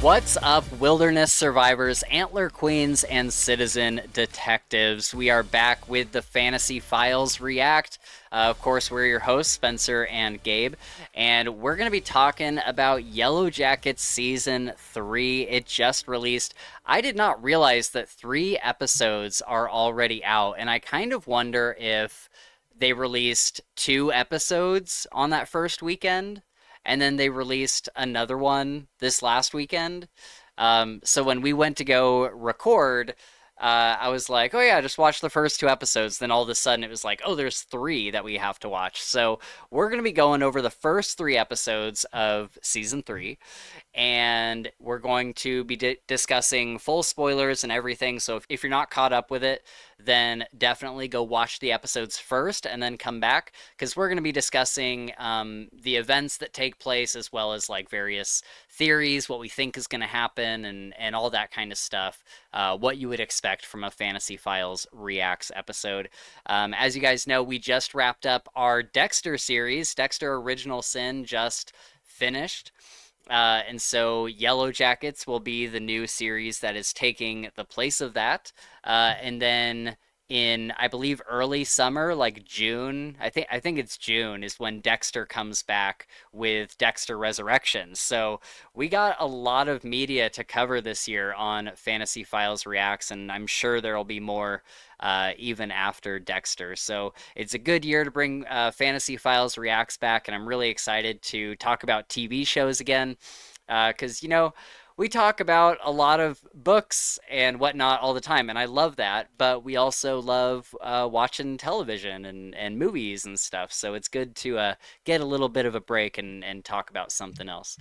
What's up, wilderness survivors, antler queens, and citizen detectives? We are back with the Fantasy Files React. Of course, we're your hosts, Spencer and Gabe, and we're going to be talking about Yellowjackets Season 3. It just released. I did not realize that 3 episodes are already out, and I kind of wonder if they released 2 episodes on that first weekend and then they released another one this last weekend. So when we went to go record, I was like, oh yeah, just watch the first 2 episodes. Then all of a sudden it was like, oh, there's 3 that we have to watch. So we're going to be going over the first 3 episodes of season 3 and we're going to be discussing full spoilers and everything. So if you're not caught up with it, then definitely go watch the episodes first and then come back because we're going to be discussing the events that take place as well as like various theories, what we think is going to happen, and all that kind of stuff. What you would expect from a Fantasy Files Reacts episode. As you guys know, we just wrapped up our Dexter series. Dexter Original Sin just finished. And so Yellowjackets will be the new series that is taking the place of that. And then in, I believe, early summer, like June, I think it's June, is when Dexter comes back with Dexter Resurrections. So we got a lot of media to cover this year on Fantasy Files Reacts, and I'm sure there'll be more even after Dexter. So it's a good year to bring Fantasy Files Reacts back, and I'm really excited to talk about TV shows again. Because, we talk about a lot of books and whatnot all the time, and I love that, but we also love watching television and movies and stuff, so it's good to get a little bit of a break and talk about something else.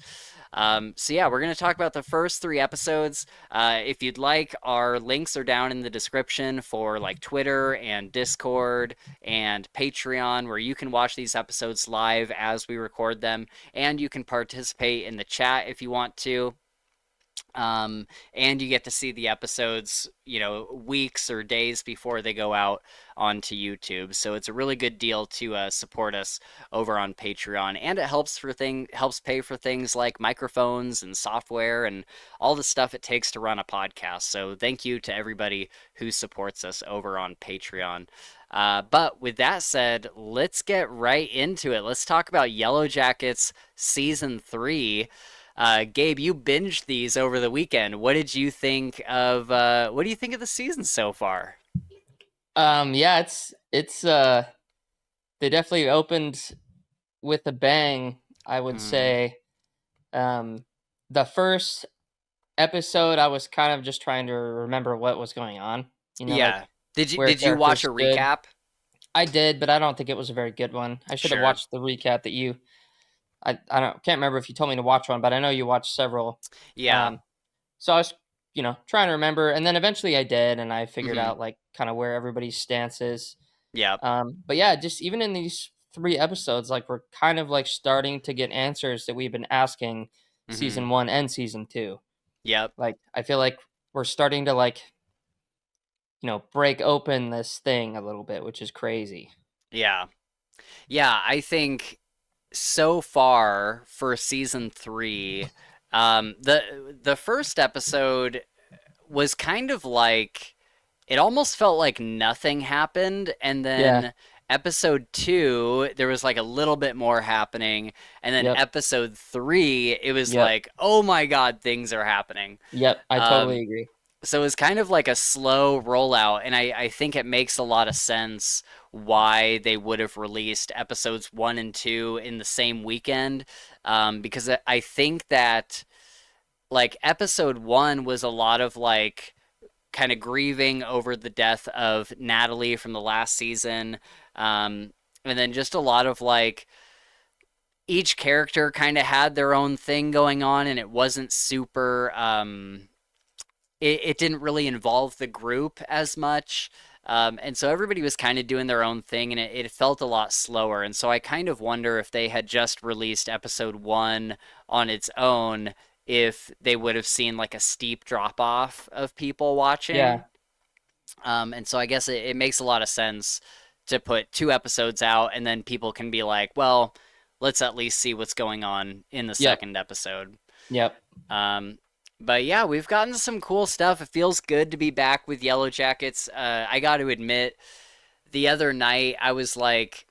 So yeah, we're going to talk about the first 3 episodes. If you'd like, our links are down in the description for like Twitter and Discord and Patreon, where you can watch these episodes live as we record them, and you can participate in the chat if you want to. And you get to see the episodes, weeks or days before they go out onto YouTube. So it's a really good deal to support us over on Patreon, and it helps pay for things like microphones and software and all the stuff it takes to run a podcast. So thank you to everybody who supports us over on Patreon. But with that said, let's get right into it. Let's talk about Yellowjackets Season 3. Gabe, you binged these over the weekend. What did you think of the season so far? Yeah, it's they definitely opened with a bang, I would say. The first episode I was kind of just trying to remember what was going on. Yeah. Like where Did you watch characters a stood. recap? I did, but I don't think it was a very good one. I should have Sure. watched the recap that you can't remember if you told me to watch one, but I know you watched several. Yeah. Um so I was, trying to remember, and then eventually I did, and I figured Mm-hmm. out like kind of where everybody's stance is. Yep. But yeah, just even in these 3 episodes, like we're kind of like starting to get answers that we've been asking Mm-hmm. season 1 and season 2. Yep. Like I feel like we're starting to like, break open this thing a little bit, which is crazy. Yeah. Yeah, I think so far for season 3, the first episode was kind of like it almost felt like nothing happened, and Yeah. then episode 2 there was like a little bit more happening, and then Yep. episode 3 it was Yep. like, oh my god, things are happening. Yep. I um totally agree. so it's kind of like a slow rollout, and I think it makes a lot of sense why they would have released episodes 1 and 2 in the same weekend, because I think that like episode 1 was a lot of like kind of grieving over the death of Natalie from the last season. And then just a lot of like each character kind of had their own thing going on, and it wasn't super. It didn't really involve the group as much. And so everybody was kind of doing their own thing, and it felt a lot slower. And so I kind of wonder if they had just released episode 1 on its own, if they would have seen like a steep drop off of people watching. Yeah. And so I guess it makes a lot of sense to put 2 episodes out, and then people can be like, well, let's at least see what's going on in the Yep. second episode. Yep. Um, But yeah, we've gotten some cool stuff. It feels good to be back with Yellowjackets. I got to admit, the other night I was like,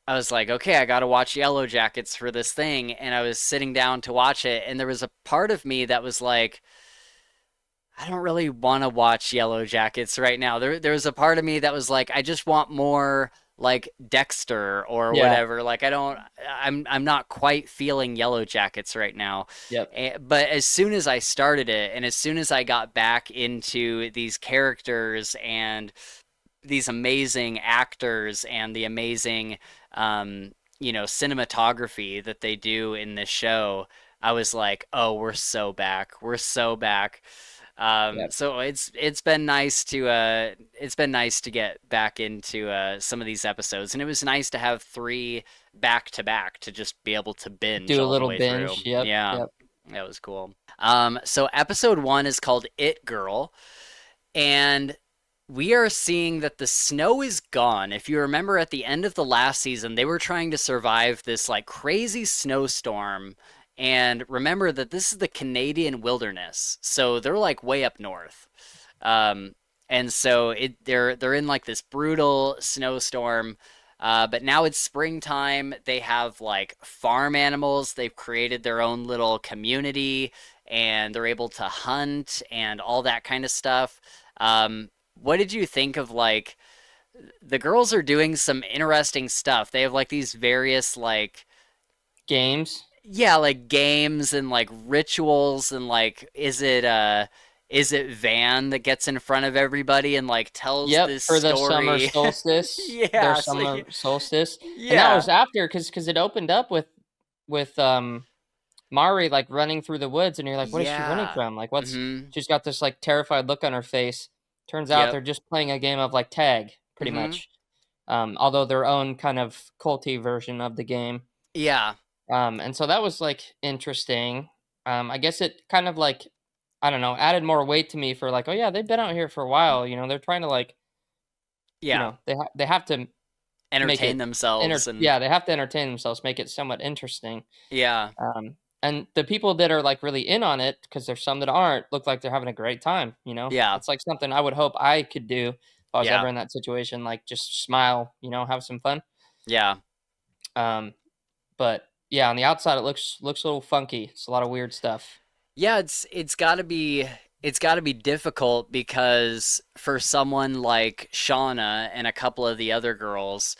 okay, I got to watch Yellowjackets for this thing, and I was sitting down to watch it, and there was a part of me that was like, I don't really want to watch Yellowjackets right now. There was a part of me that was like, I just want more like Dexter or Yeah. whatever. Like I'm not quite feeling Yellowjackets right now. Yep. But as soon as I started it, and as soon as I got back into these characters and these amazing actors and the amazing, cinematography that they do in this show, I was like, oh, we're so back. We're so back. Yep. So it's been nice to get back into some of these episodes, and it was nice to have three back to back to just be able to binge Do a all the little way through. binge. Yep. Yeah, Yep. that was cool. So episode one is called It Girl, and we are seeing that the snow is gone. If you remember at the end of the last season, they were trying to survive this like crazy snowstorm. And remember that this is the Canadian wilderness. So they're like way up north. Um, and so they're in like this brutal snowstorm. But now it's springtime. They have like farm animals. They've created their own little community and they're able to hunt and all that kind of stuff. What did you think of like the girls are doing some interesting stuff? They have like these various like Games. yeah, like games and like rituals and like is it Van that gets in front of everybody and like tells Yep, this for the summer story? solstice, their Yeah, so summer solstice, and that yeah. was after because it opened up with Mari like running through the woods, and you're like, what is she running Yeah. from? Like, what's Mhm. she's got this like terrified look on her face. Turns out Yep. they're just playing a game of like tag, pretty Mhm. much. Although their own kind of culty version of the game. Yeah. And so that was like interesting. I guess it kind of like I don't know, added more weight to me for like, oh yeah, they've been out here for a while. They're trying to like, Yeah. they have to make Entertain it themselves and yeah, they have to entertain themselves, make it somewhat interesting. yeah. And the people that are like really in on it, because there's some that aren't, look like they're having a great time. Yeah. It's like something I would hope I could do if I was Yeah. ever in that situation, like just smile, have some fun. Yeah. Um, but yeah, on the outside it looks a little funky. It's a lot of weird stuff. Yeah, it's got to be difficult because for someone like Shauna and a couple of the other girls,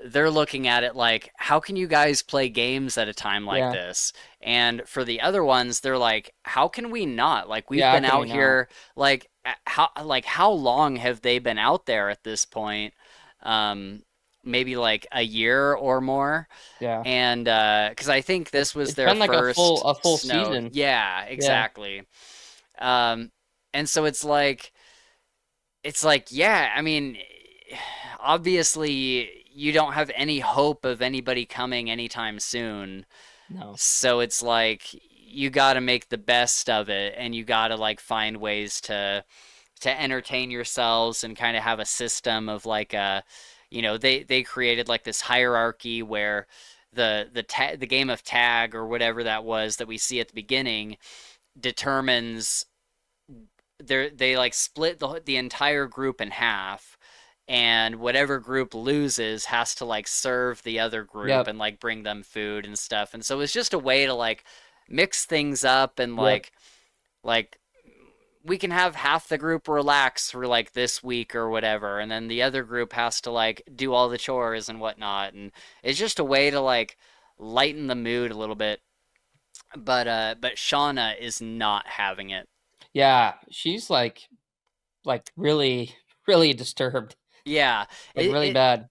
they're looking at it like, how can you guys play games at a time like Yeah. this? And for the other ones, they're like, how can we not? Like we've Yeah, how been can we out not? here how long have they been out there at this point? Um, Maybe like a year or more. Yeah. And because I think It's this was it's their been like a first full snow. season. Yeah, Yeah. exactly. Um, and so it's like, yeah, I mean, obviously you don't have any hope of anybody coming anytime soon. No. So it's like you got to make the best of it and you got to like find ways to entertain yourselves and kind of have a system of like they created like this hierarchy where the game of tag or whatever that was that we see at the beginning determines they like split the entire group in half, and whatever group loses has to like serve the other group Yep. and like bring them food and stuff. And so it's just a way to like mix things up and Yep. like we can have half the group relax for like this week or whatever, and then the other group has to like do all the chores and whatnot. And it's just a way to like lighten the mood a little bit. But Shauna is not having it. Yeah, she's like really really disturbed. Yeah, Like it, really it bad.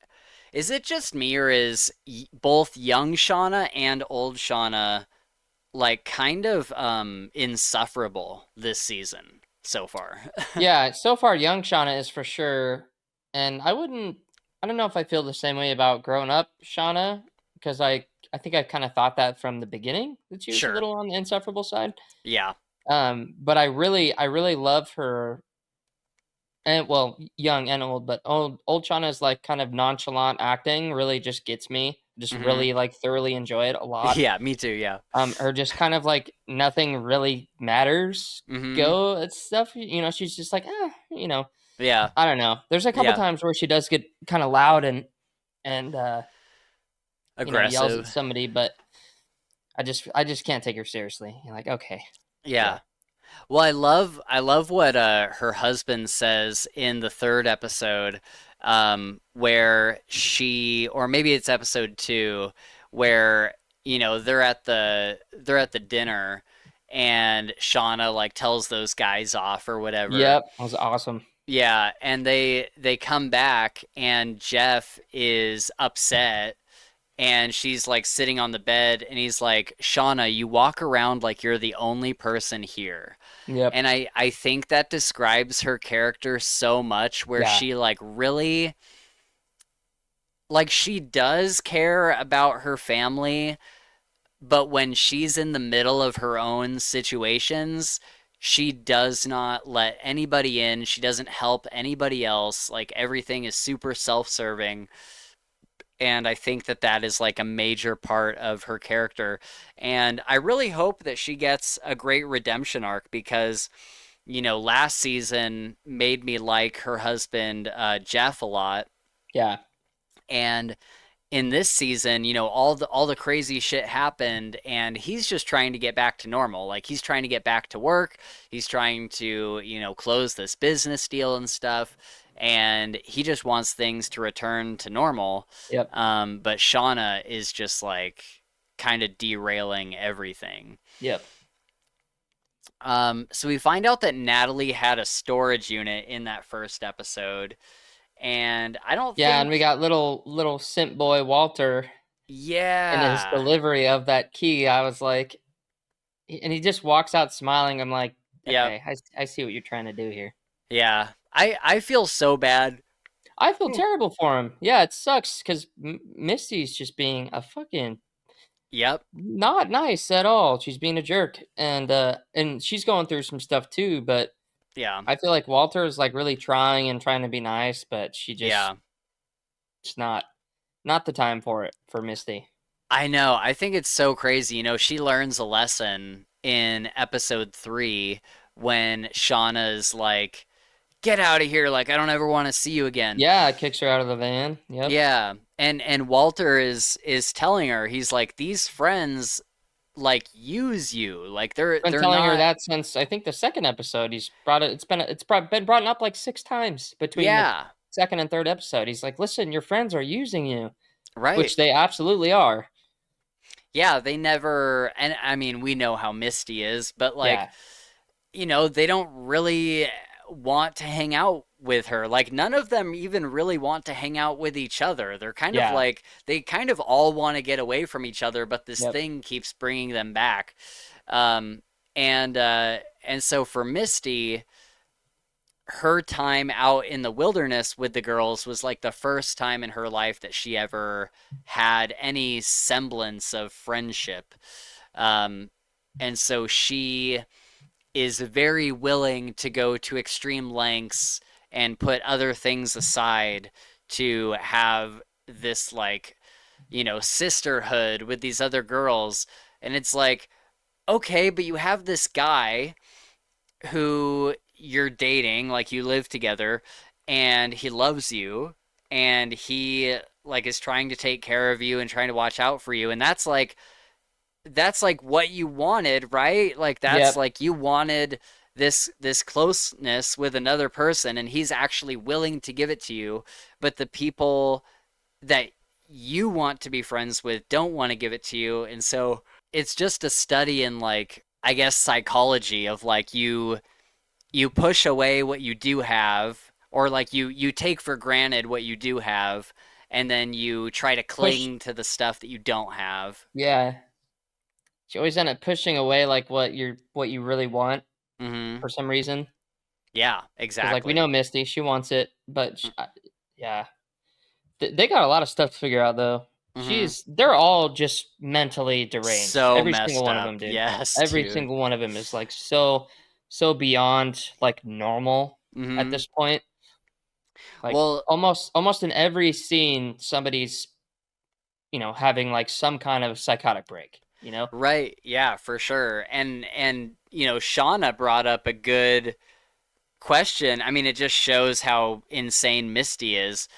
is it just me or is both young Shauna and old Shauna like kind of insufferable this season so far? Yeah, so far young Shauna is for sure. And I don't know if I feel the same way about grown up Shauna because I think I kind of thought that from the beginning that she was a Sure. little on the insufferable side. Yeah. But I really love her. And well, young and old, but old Shauna is like kind of nonchalant acting really just gets me. just Mhm. really like thoroughly enjoy it a lot. Yeah, me too, yeah. Or just kind of like nothing really matters Mhm. go at stuff. She's just like, Yeah. I don't know. There's a couple Yeah. times where she does get kind of loud and yells at Aggressive. somebody, but I just can't take her seriously. You're like, okay, Yeah. yeah, Well, I love what her husband says in the third episode, where she, or maybe it's episode two, where they're at the dinner, and Shauna like tells those guys off or whatever. yep, that was awesome. Yeah, and they come back, and Jeff is upset, and she's like sitting on the bed, and he's like, Shauna, you walk around like you're the only person here. Yep, And I think that describes her character so much, where yeah, she like really, like, she does care about her family, but when she's in the middle of her own situations, she does not let anybody in. She doesn't help anybody else. Like, everything is super self-serving. And I think that that is like a major part of her character. And I really hope that she gets a great redemption arc, because last season made me like her husband, Jeff, a lot. yeah, And in this season, all the crazy shit happened, and he's just trying to get back to normal. Like, he's trying to get back to work. He's trying to, close this business deal and stuff, and he just wants things to return to normal. yep, But Shauna is just like kind of derailing everything. yep. So we find out that Natalie had a storage unit in that first episode, and I don't Yeah, and we think, got little simp boy Walter in his yeah, delivery of that key. I was like, and he just walks out smiling. I'm like, yep, okay, I see what you're trying to do here. yeah. I feel so bad. I feel terrible for him. Yeah, it sucks because Misty's just being a fucking Yep, not nice at all. She's being a jerk, and she's going through some stuff too. But yeah, I feel like Walter is like really trying to be nice, but she just yeah. it's not the time for it for Misty. I know. I think it's so crazy. She learns a lesson in episode three, when Shauna's like, "Get out of here! Like, I don't ever want to see you again." Yeah, it kicks her out of the van. Yep. Yeah, and Walter is telling her, he's like, these friends like use you, like Been they're telling her not. that since I think the second episode. He's brought it. It's been brought up like 6 times between the Yeah, second and third episode. He's like, "Listen, your friends are using you," right. which they absolutely are. Yeah, they never, and I mean, we know how Misty is, but like, Yeah, they don't really want to hang out with her. Like, none of them even really want to hang out with each other. They're kind of yeah, like, they kind of all want to get away from each other, but this yep, thing keeps bringing them back. Um, and so for Misty, her time out in the wilderness with the girls was like the first time in her life that she ever had any semblance of friendship. Um, and so she is very willing to go to extreme lengths and put other things aside to have this, like, sisterhood with these other girls. And it's like, okay, but you have this guy who you're dating, like, you live together, and he loves you, and he like is trying to take care of you and trying to watch out for you, and that's like what you wanted, right? Like, that's yep. like, you wanted this closeness with another person, and he's actually willing to give it to you, but the people that you want to be friends with don't want to give it to you. And so it's just a study in, like, I guess, psychology of, like, you push away what you do have, or like you take for granted what you do have, and then you try to Push. cling to the stuff that you don't have. Yeah, she always end up pushing away like what you really want Mhm. for some reason. Yeah, Because like we know exactly. Misty, she wants it, but yeah, they got a lot of stuff to figure out though. Mhm. They're all just mentally deranged. So Every single messed one of up. them, dude. Yes, Every dude. single one of them is like so beyond like normal at Mhm. this point. Like Well, almost in every scene, somebody's having like some kind of psychotic break, you know? Right. Yeah, for sure. And Shauna brought up a good question. I mean, it just shows how insane Misty is.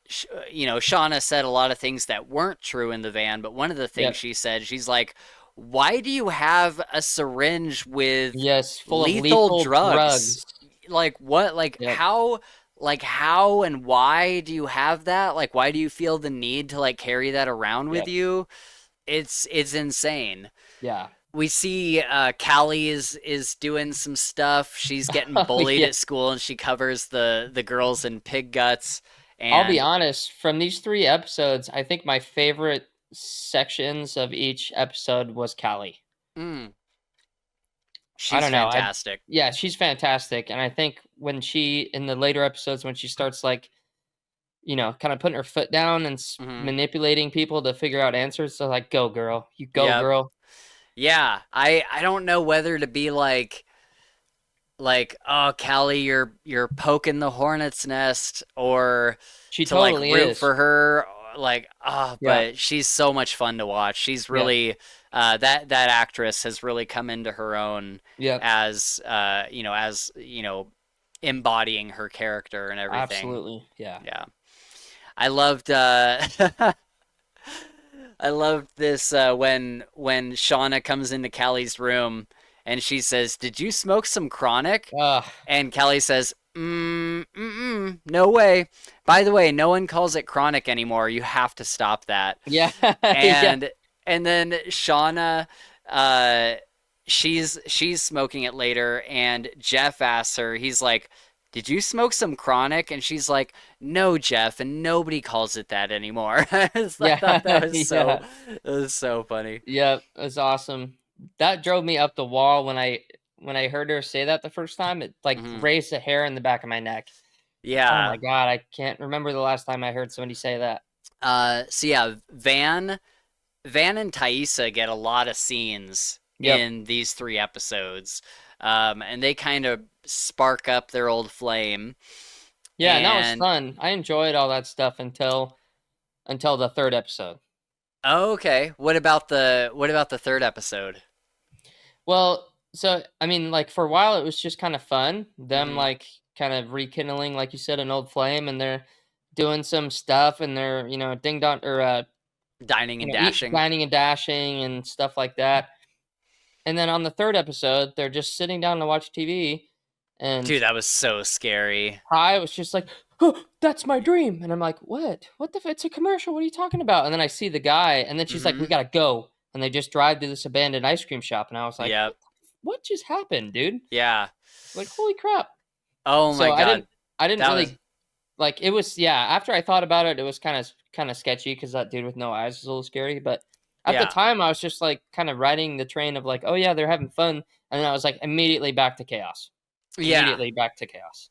Shauna said a lot of things that weren't true in the van, but one of the things Yep. she said, she's like, "Why do you have a syringe with Yes, full of lethal lethal drugs? drugs. Like what? Yep. Like how and why do you have that? Like why do you feel the need to like carry that around with Yep. you? It's insane." Yeah. We see Callie is doing some stuff. She's getting Oh, bullied yeah. at school, and she covers the girls in pig guts. I'll be And honest, from these 3 episodes, I think my favorite sections of each episode was Callie. mm, I she's don't know. fantastic. Yeah, she's fantastic. And I think when in the later episodes, when she starts like, kind of putting her foot down and Hmm. manipulating people to figure out answers, so like, go girl, you go Yep. girl. Yeah. I don't know whether to be like oh Callie, you're poking the hornet's nest, or She to like totally root is. for her. Like Yeah. but she's so much fun to watch. She's Yep. really that actress has really come into her own Yep. as embodying her character and everything. Absolutely. Yeah. Yeah. I loved I loved this when Shauna comes into Callie's room and she says, "Did you smoke some chronic?" Uh, And Callie says, no way. By the way, no one calls it chronic anymore. You have to stop that." yeah. Yeah. And then Shauna, uh, she's smoking it later, and Jeff asks her, he's like, "Did you smoke some chronic?" And she's like, "No, Jeff, and nobody calls it that anymore." I thought that Yeah. was Yeah. so funny. Yep. It was awesome. That drove me up the wall when I heard her say that the first time. It like Hmm. raised a hair in the back of my neck. Oh my Yeah. god, I can't remember the last time I heard somebody say that. So yeah, Van and Thaisa get a lot of scenes Yep. in these 3 episodes, and they kind of spark up their old flame. Yeah, and that was And fun. I enjoyed all that stuff until the 3rd episode. oh, okay, what about the third episode? Well, so I mean, like for a while, it was just kind of fun. Them Hmm. like kind of rekindling, like you said, an old flame, and they're doing some stuff, and they're ding dong or Dining and eat dashing. dining and dashing and stuff like that. And then on the 3rd episode, they're just sitting down to watch TV, and Dude, that was so scary. I was just like, "Oh, that's my dream," and I'm like, "What? What the? It's a commercial. What are you talking about?" And then I see the guy, and then she's like, "We Hmm. gotta go," and they just drive to this abandoned ice cream shop, and I was like, Yep. What just happened, dude? Yeah. Like, holy crap!" Oh my So I God. didn't, I didn't That was really like it was yeah. After I thought about it, it was kind of sketchy because that dude with no eyes was a little scary. But at the yeah. time, I was just like kind of riding the train of like, oh yeah, they're having fun, and then I was like immediately back to chaos. Yeah. Immediately back to chaos.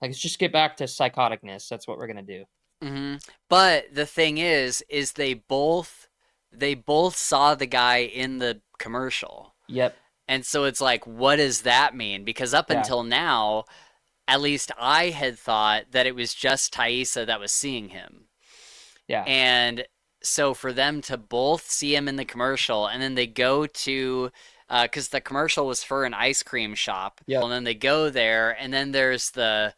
Like, let's just get back to psychoticness. That's what we're gonna do. Hmm. But the thing is they both saw the guy in the commercial. Yep. And so it's like, what does that mean? Because up Yeah. until now, at least I had thought that it was just Thaisa that was seeing him. Yeah. And so for them to both see him in the commercial, and then they go to, because the commercial was for an ice cream shop, Yep. and then they go there, and then there's the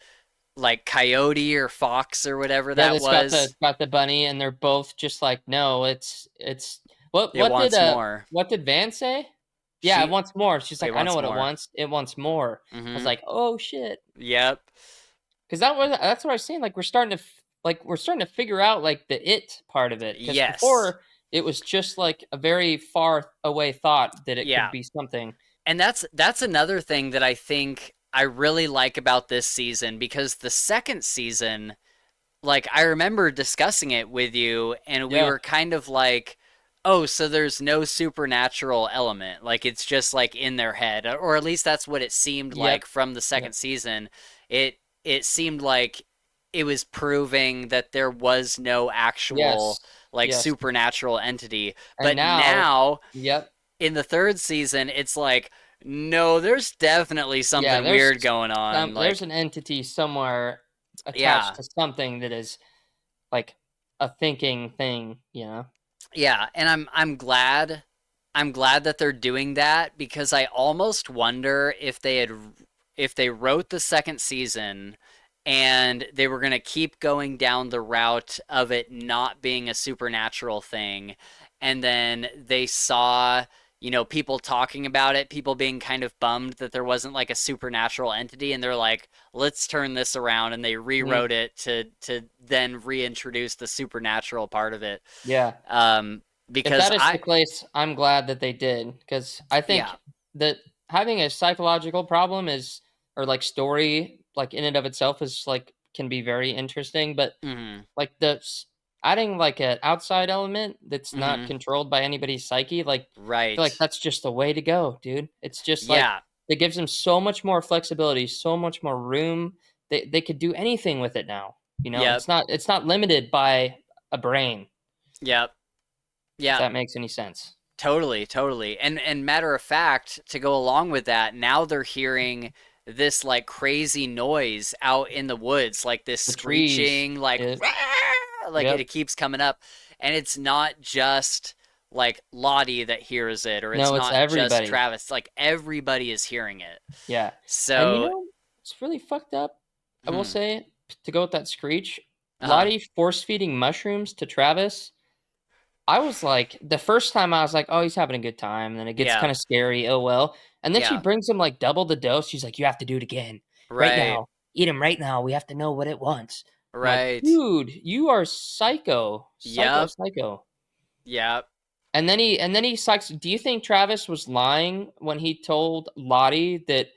like coyote or fox or whatever Yeah, that that's got the was. got the bunny, and they're both just like, no, it's what It what did wants more. Van say? Yeah, it She, wants more. She's it like, I know wants what it more. wants. It wants more. I was Hmm. like, oh shit, Yep. because that's what I was saying. Like we're starting to figure out like the it part of it. Because Yes. before it was just like a very far away thought that it could Yeah. be something. And that's another thing that I think I really like about this season, because the second season, like I remember discussing it with you and we Yeah. were kind of like, "Oh, so there's no supernatural element. Like it's just like in their head." Or at least that's what it seemed Yep. like from the Yep. second season. It seemed like it was proving that there was no actual Yes. like Yes. supernatural entity. And But now, now yep. in the third season, it's like, no, there's definitely Yeah, something weird going on. there's Like, an entity somewhere attached yeah, to something that is like a thinking thing. Yeah, and I'm glad that they're doing that because I almost wonder if they wrote the second season and they were going to keep going down the route of it not being a supernatural thing, and then they saw, people talking about it, people being kind of bummed that there wasn't like a supernatural entity, and they're like, let's turn this around, and they Mm, rewrote it to then reintroduce the supernatural part of it. yeah. um, If because that is the I, case, I'm glad that they did, because I yeah, think that having a psychological problem is, or like story, like in and of itself, is like can be very interesting. But hmm, like adding like an outside element that's not hmm, controlled by anybody's psyche, like I feel like right, that's just the way to go, dude. It's just like yeah, it gives them so much more flexibility, so much more room. They could do anything with it now. yep, It's not limited by a brain, yep, if yep. that makes any sense. Totally, totally. And matter of fact, to go along with that, now they're hearing this like crazy noise out in the woods, like this The trees. screeching, like Yep. "Rah!" Like Yep. it keeps coming up. And it's not just like Lottie that hears it, or it's No, it's not just everybody. Travis, like everybody is hearing it. Yeah. And So, it's really fucked up. I will hmm, say, to go with that screech, uh-huh, Lottie force feeding mushrooms to Travis. I was like, the first time I was like, oh, he's having a good time. And then it gets yeah, kind of scary. Oh, well. And then she yeah, brings him like double the dose. She's like, you have to do it again right right, now. Eat him right now. We have to know what it wants. I'm like, right, dude, you are psycho, psycho, yep, psycho. yep, And then he psychs. Do you think Travis was lying when he told Lottie that?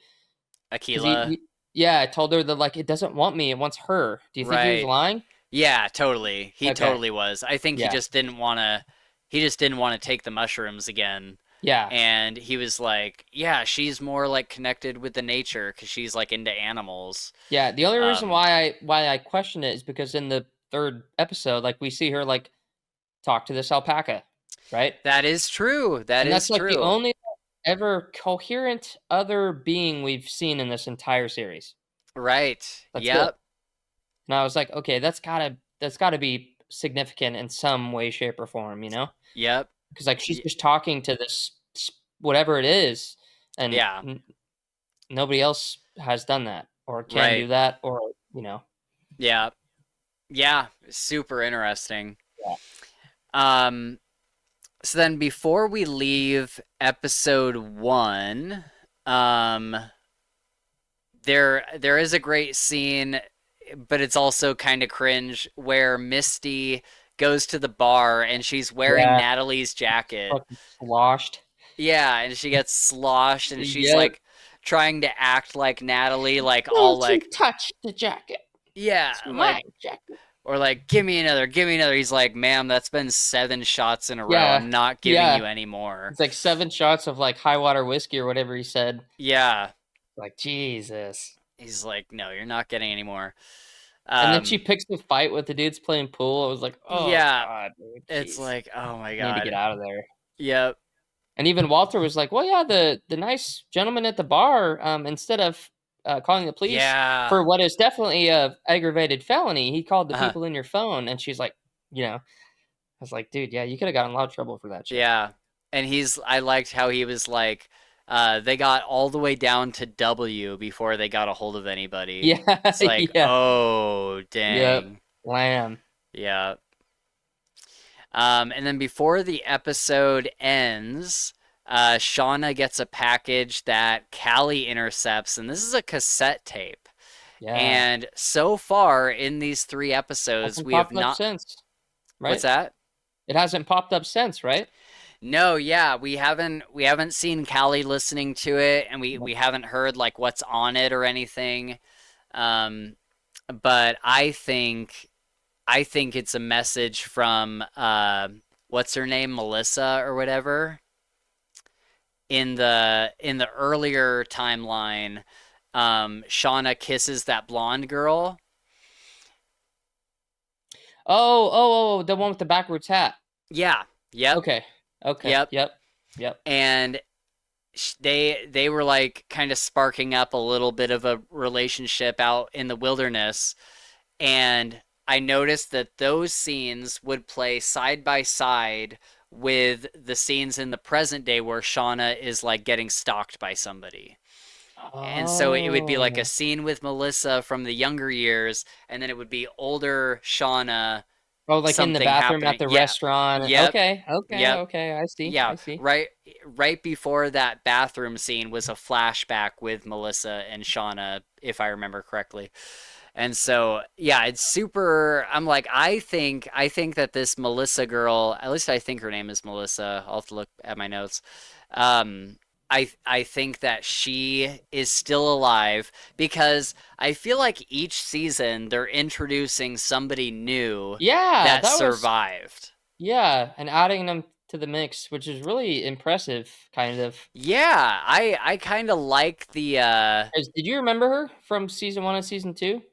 Because Aquila, yeah, told her that like it doesn't want me, it wants her. Do you think he was right. lying? Yeah, totally. He Okay, totally was. I think yeah, he just didn't want to take the mushrooms again. yeah, And he was like, yeah, she's more like connected with the nature because she's like into animals. yeah. The only reason Um, why I question it is because in the third episode, like we see her like talk to this alpaca, right? that is true. That And is that's like the true. only ever coherent other being we've seen in this entire series. Right. That's it. Yep. And I was like, okay, that's gotta be significant in some way, shape, or form, Yep. because like she's Y- just talking to this whatever it is, and yeah. nobody else has done that or can Right. do that, or. Yeah. Yeah. Super interesting. Yeah. Um, so then before we leave episode one, um, there is a great scene, but it's also kind of cringe where Misty goes to the bar and she's wearing Yeah, Natalie's jacket. fucking sloshed. Yeah, and she gets sloshed and she's Yep. like trying to act like Natalie, like all Don't you like, touch the jacket. yeah, It's my like, jacket. or like, give me another, give me another. He's like, ma'am, that's been 7 shots in a row. Yeah, I'm not giving yeah. you any more. It's like 7 shots of like high water whiskey or whatever he said. Yeah. Like Jesus. He's like, no, you're not getting any more. And then she Um, picks a fight with the dudes playing pool. I was like, oh yeah, god, dude, it's jeez, like, oh my need to get God. out of there. Yep. And even Walter was like, "Well, yeah, the nice gentleman at the bar, instead of calling the police Yeah. for what is definitely a aggravated felony, he called the Uh-huh. people in your phone." And she's like, I was like, "Dude, yeah, you could have gotten in a lot of trouble for that shit." Yeah. And I liked how he was like, they got all the way down to W before they got a hold of anybody. Yeah, It's like, yeah, oh, yep, dang. lamb, Yeah. And then before the episode ends, Shauna gets a package that Callie intercepts, and this is a cassette tape. yeah. And so far in these 3 episodes, Hasn't we have popped up not. since, What's right? that? It hasn't popped up since, right? No, yeah, we haven't seen Callie listening to it, and we Nope. we haven't heard like what's on it or anything. Um, but I think it's a message from what's her name, Melissa or whatever, in the earlier timeline. Shauna kisses that blonde girl. Oh, the one with the backwards hat. Yeah, yep, Okay, okay, yep. yep, yep. And they were like kind of sparking up a little bit of a relationship out in the wilderness, and I noticed that those scenes would play side by side with the scenes in the present day where Shauna is like getting stalked by somebody. And so it would be like a Oh. scene with Melissa from the younger years, and then it would be older Shauna, Oh, like in the something bathroom at happening. the Yeah. restaurant. Yep. Okay, okay, Yep. okay. I see. Yeah. I see. Right before that bathroom scene was a flashback with Melissa and Shauna, if I remember correctly. And so, yeah, it's super. I'm like, I think that this Melissa girl, at least I think her name is Melissa. I'll have to look at my notes. Um, I think that she is still alive because I feel like each season they're introducing somebody new Yeah, that that was survived. yeah, and adding them to the mix, which is really impressive, kind of. Yeah, I kind of like the 'Cause did you remember her from season 1 and season 2?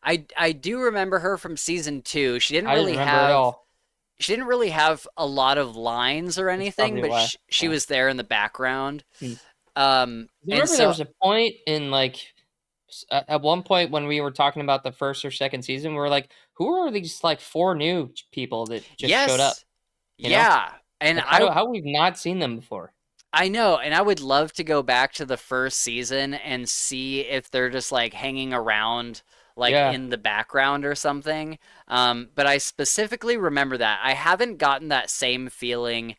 I do remember her from season 2. I didn't remember at all. She didn't really have a lot of lines or That's anything, probably but why. she Yeah. was there in the background. Hmm. You And remember there so was a point in like at one point when we were talking about the first or second season, we were like, who are these like four new people that just showed up? yes, You know, yeah, and like how we've not seen them before? I know, and I would love to go back to the first season and see if they're just like hanging around like Yeah, in the background or something. But I specifically remember that. I haven't gotten that same feeling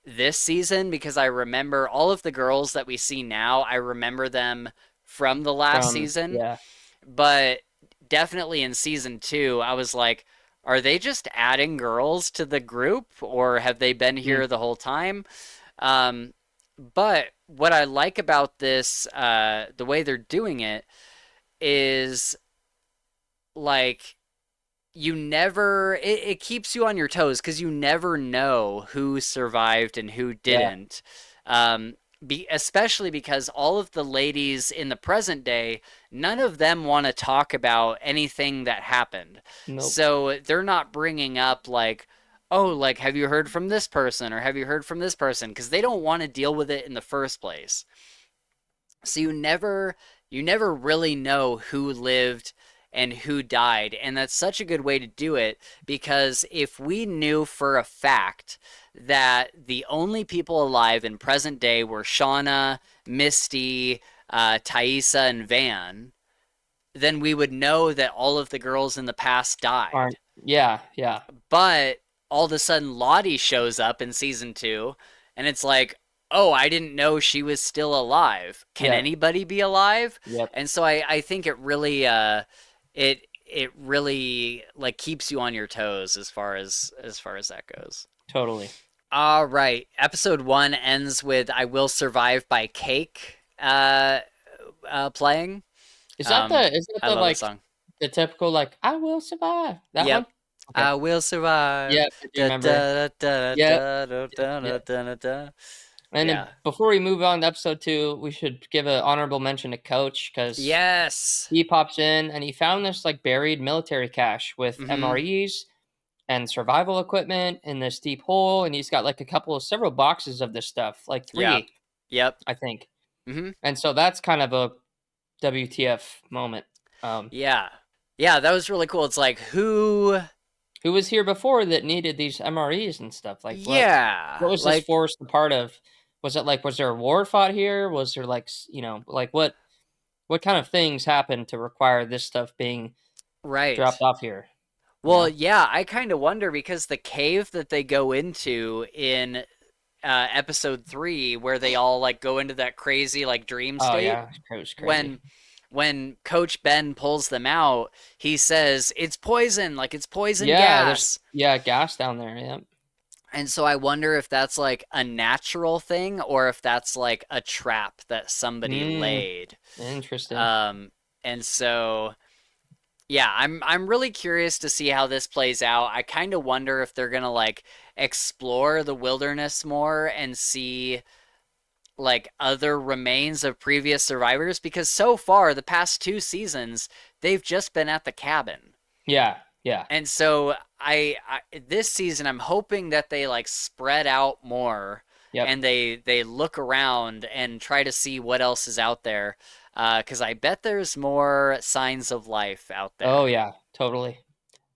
this season because I remember all of the girls that we see now, I remember them from the last from season, yeah, but definitely in season 2, I was like, are they just adding girls to the group or have they been mm, here the whole time? Um, but what I like about this, the way they're doing it, is like it keeps you on your toes because you never know who survived and who yeah, didn't. Especially because all of the ladies in the present day, none of them want to talk about anything that happened. nope, So they're not bringing up like, oh, like, have you heard from this person or have you heard from this person? Because they don't want to deal with it in the first place. So you never really know who lived and who died. And that's such a good way to do it because if we knew for a fact that the only people alive in present day were Shauna, Misty, Thaisa, and Van, then we would know that all of the girls in the past aren't died. yeah, yeah, But all of a sudden, Lottie shows up in season 2, and it's like, oh, I didn't know she was still alive. Can yeah, anybody be alive? yep, And so I think it really like keeps you on your toes as far as that goes. totally. All right, episode 1 ends with "I Will Survive" by Cake playing. Is that I the love the like song. the typical like I will survive that one? Yep. Okay, I will survive. yeah, I do Da, remember. da, da, Yep, da, da, yep, da, da, yep. da, da, da. And then Yeah. before we move on to episode 2, we should give an honorable mention to Coach because Yes. he pops in and he found this like buried military cache with Mm-hmm. MREs and survival equipment in this deep hole, and he's got like several boxes of this stuff, like Yeah. 3, Yep. I think. Mm-hmm. And so that's kind of a WTF moment. Yeah. Yeah, that was really cool. It's like who Who was here before that needed these MREs and stuff? Like what yeah. was this Like force a part of? Was it like was there a war fought here? Was there like like what kind of things happened to require this stuff being dropped right. off here? You Well, know? yeah, I kind of wonder because the cave that they go into in episode 3 where they all like go into that crazy like dream Oh state yeah, it was crazy. when Coach Ben pulls them out, he says it's poison, like it's poison Yeah, there's gas. gas down there. Yeah. And so I wonder if that's like a natural thing or if that's like a trap that somebody Mm, laid. interesting. Um, and so yeah, I'm really curious to see how this plays out. I kind of wonder if they're gonna like explore the wilderness more and see like other remains of previous survivors because so far the past 2 seasons they've just been at the cabin. Yeah, yeah. And so I this season I'm hoping that they like spread out more Yep. and they look around and try to see what else is out there. Because I bet there's more signs of life out Oh there. yeah, totally.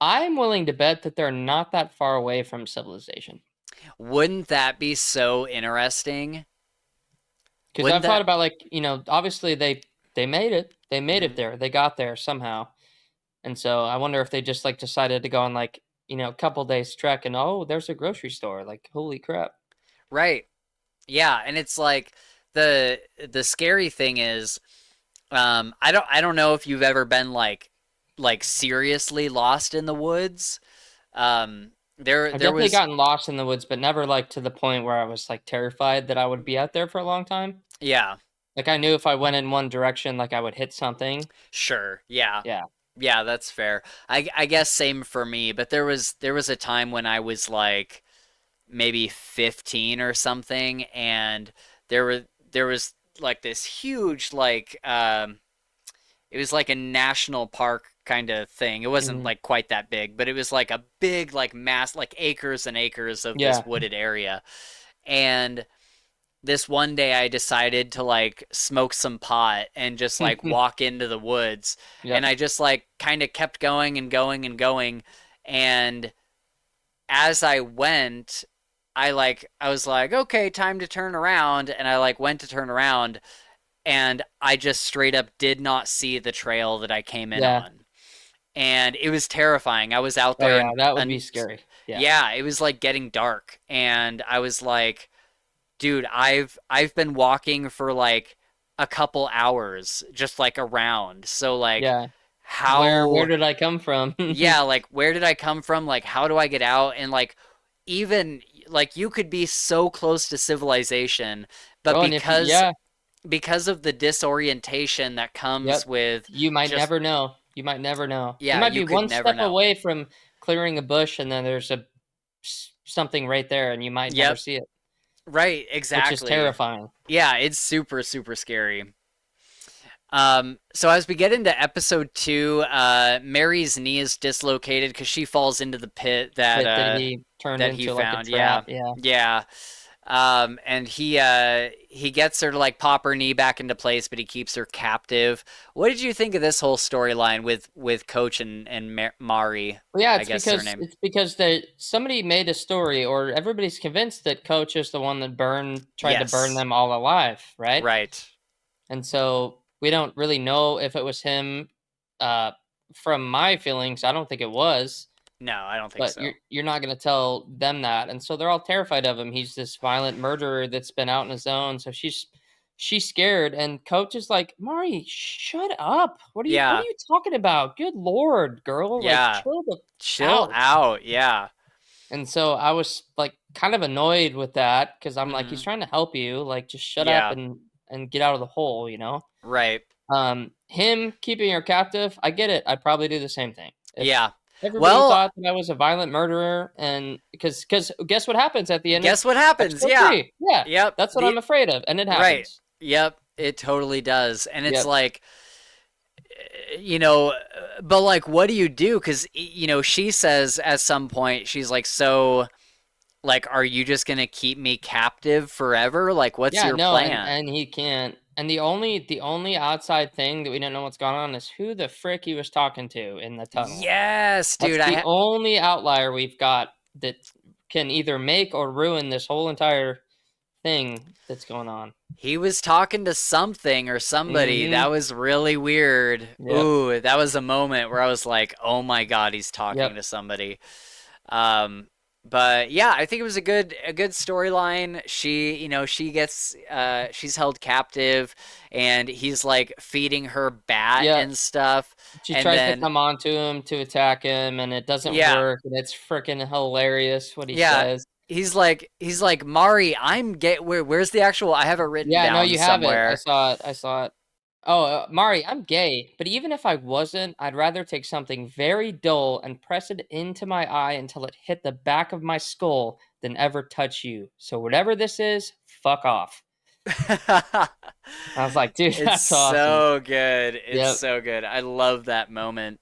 I'm willing to bet that they're not that far away from civilization. Wouldn't that be so interesting? Because Wouldn't I've thought that? about, like, obviously they made it. They made it Mhm. there. They got there somehow. And so I wonder if they just like decided to go on, like, a couple days trek, and oh, there's a grocery store. Like, holy crap. Right. Yeah, and it's like the scary thing is, I don't know if you've ever been like seriously lost in the woods. There I've there definitely was gotten lost in the woods, but never like to the point where I was like terrified that I would be out there for a long time. yeah, Like, I knew if I went in one direction, like, I would hit something. sure. Yeah. Yeah. Yeah, that's fair. I guess same for me, but there was a time when I was like maybe 15 or something, and there was like this huge it was like a national park kind of thing. It wasn't Hmm. like quite that big, but it was like a big like mass like acres and acres of this Yeah. wooded area. And this one day I decided to like smoke some pot and just like walk into the woods. And Yep. I just like kind of kept going and going and going. And as I went, I was like, okay, time to turn around. And I like went to turn around and I just straight up did not see the trail that I came in Yeah. on. And it was terrifying. I was out Oh there yeah, and, that would be scary. Yeah. yeah, it was like getting dark and I was like, dude, I've been walking for like a couple hours just like around. So like Yeah. Where how did I come from? yeah, like where did I come from? Like how do I get out? And like even like you could be so close to civilization, but Oh, and if you, yeah, because of the disorientation that comes yep. with You might just never know. You might never know. You yeah, might you be could one never step know. away from clearing a bush, and then there's something right there, and you might never Yep, see it, right, which is exactly. terrifying. Yeah, it's super super scary. So as we get into episode two, Mary's knee is dislocated because she falls into the pit That he turned that he into like a found. trap. Yeah, Yeah. yeah. And he gets her to like pop her knee back into place, but he keeps her captive. What did you think of this whole storyline with Coach and Mari? Well, yeah, I guess is her name. it's because somebody made a story, or everybody's convinced that Coach is the one that tried to burn Yes, them all alive, right? right. And so we don't really know if it was him. Uh, from my feelings, I don't think it was, No, I don't think but so. you're not going to tell them that, and so they're all terrified of him. He's this violent murderer that's been out in his own, so she's scared, and Coach is like, Mari, shut up. What are Yeah, you talking about? Good Lord, girl, like, yeah. chill the Chill out. out. Yeah. And so I was like kind of annoyed with that, because I'm like, he's Hmm. trying to help you, like, just shut up Yeah. and get out of the hole. Right. Him keeping her captive, I get it. I'd probably do the same thing. If Yeah. everybody Well, thought that I was a violent murderer, and because guess what happens at the end of guess what happens? episode Yeah. 3? Yeah, Yep. that's what The I'm afraid of, and it right. happens. Yep. It totally does. And it's Yep. like, you know, but like, what do you do? Because, she says at some point, she's like, so, like, are you just going to keep me captive forever? Like, what's Yeah, your no, and plan? he can't. And the only outside thing that we don't know what's going on is who the frick he was talking to in the tunnel. Yes, That's dude. the only outlier we've got that can either make or ruin this whole entire thing that's going on. He was talking to something or somebody. Mhm. That was really weird. Yep. Ooh, that was a moment where I was like, "Oh my God, he's talking Yep. to somebody." Um, but yeah, I think it was a good storyline. She gets she's held captive, and he's like feeding her bat Yeah. and stuff, She and tries to then come on to him to attack him, and it doesn't yeah, work, and it's freaking hilarious what he yeah. says. He's like Mari, I'm gay. Where's the actual? I have it written Yeah, no, down you have it. I somewhere. saw it. I saw it. Oh, Mari, I'm gay, but even if I wasn't, I'd rather take something very dull and press it into my eye until it hit the back of my skull than ever touch you. So whatever this is, fuck off. I was like, dude, It's that's awesome. so good. It's Yep. so good. I love that moment.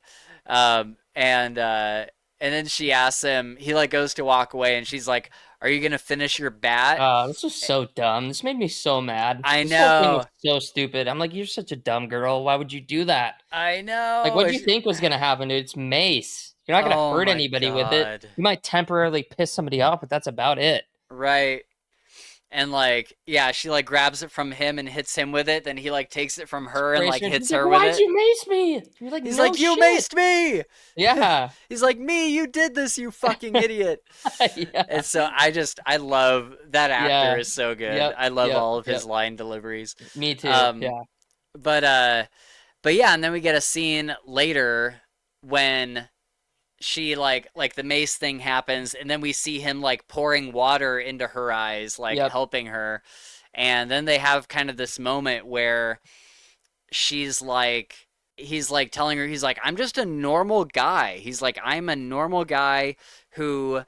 And then she asks him, he like goes to walk away and she's like, "Are you gonna finish your bat?" This was so dumb. This made me so mad. I This whole thing was know. so stupid. I'm like, you're such a dumb girl. Why would you do that? I Like, know. what do you think was gonna happen, dude? It's Mace. You're not gonna Oh hurt my anybody with it. God. You might temporarily piss somebody off, but that's about it. Right. And like, yeah, she like grabs it from him and hits him with it. Then he like takes it from her and like Grayson, she's hits like, her with "Why'd it. you mace me?" You're like, He's "No like, "You shit." maced me." Yeah, He's like, "Me, you did this, you fucking idiot." yeah, And so I love that actor yeah. is so good. Yep, I love yep, all of his yep. line deliveries. Me too. Um, Yeah, but uh, but yeah, and then we get a scene later when she like the mace thing happens, and then we see him like pouring water into her eyes, like yep, helping her, and then they have kind of this moment where she's like he's like telling her, he's like, I'm just a normal guy. He's like, I'm a normal guy who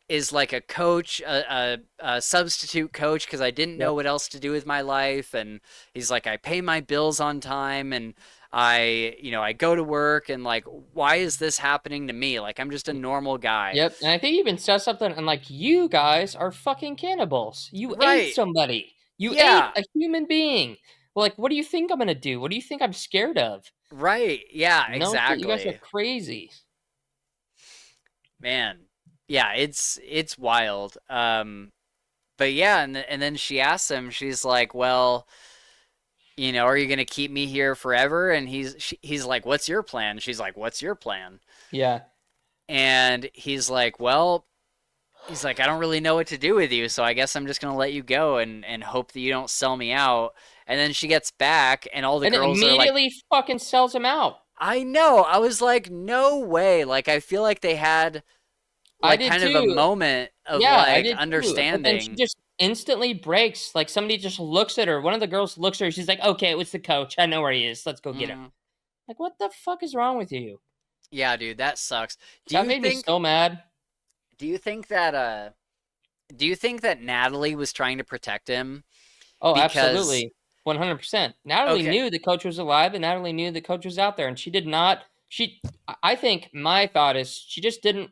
is like a coach, a substitute coach, because I didn't know yep. what else to do with my life. And he's like, I pay my bills on time, and I go to work, and like, why is this happening to me? Like, I'm just a normal guy. Yep, and I think he even says something and like, "You guys are fucking cannibals. You ate Right. somebody. You ate Yeah. a human being. Well, like, what do you think I'm gonna do? What do you think I'm scared of? Right. Yeah, No shit, you guys are exactly. crazy." Man. Yeah, it's wild. But yeah, and then she asks him, she's like, well, are you gonna keep me here forever? And he's like, what's your plan? She's like, what's your plan? Yeah, And he's like, I don't really know what to do with you, so I guess I'm just gonna let you go and hope that you don't sell me out. And then she gets back, and all the and it girls are like, immediately fucking sells him out. I know. I was like, no way. Like, I feel like they had I like did kind of a too. moment of Yeah, I like did too. But then she understanding. just instantly breaks. Like somebody just looks at her. One of the girls looks at her. She's like, "Okay, it was the coach. I know where he is. Let's go get him." Mm, Like, what the fuck is wrong with you? yeah, dude, that sucks. Do That you made me think? so mad. Do you think that? Do you think that Natalie was trying to protect him? Oh, Because absolutely. 100%. Natalie okay, knew the coach was alive and Natalie knew the coach was out there and she did not I think my thought is she just didn't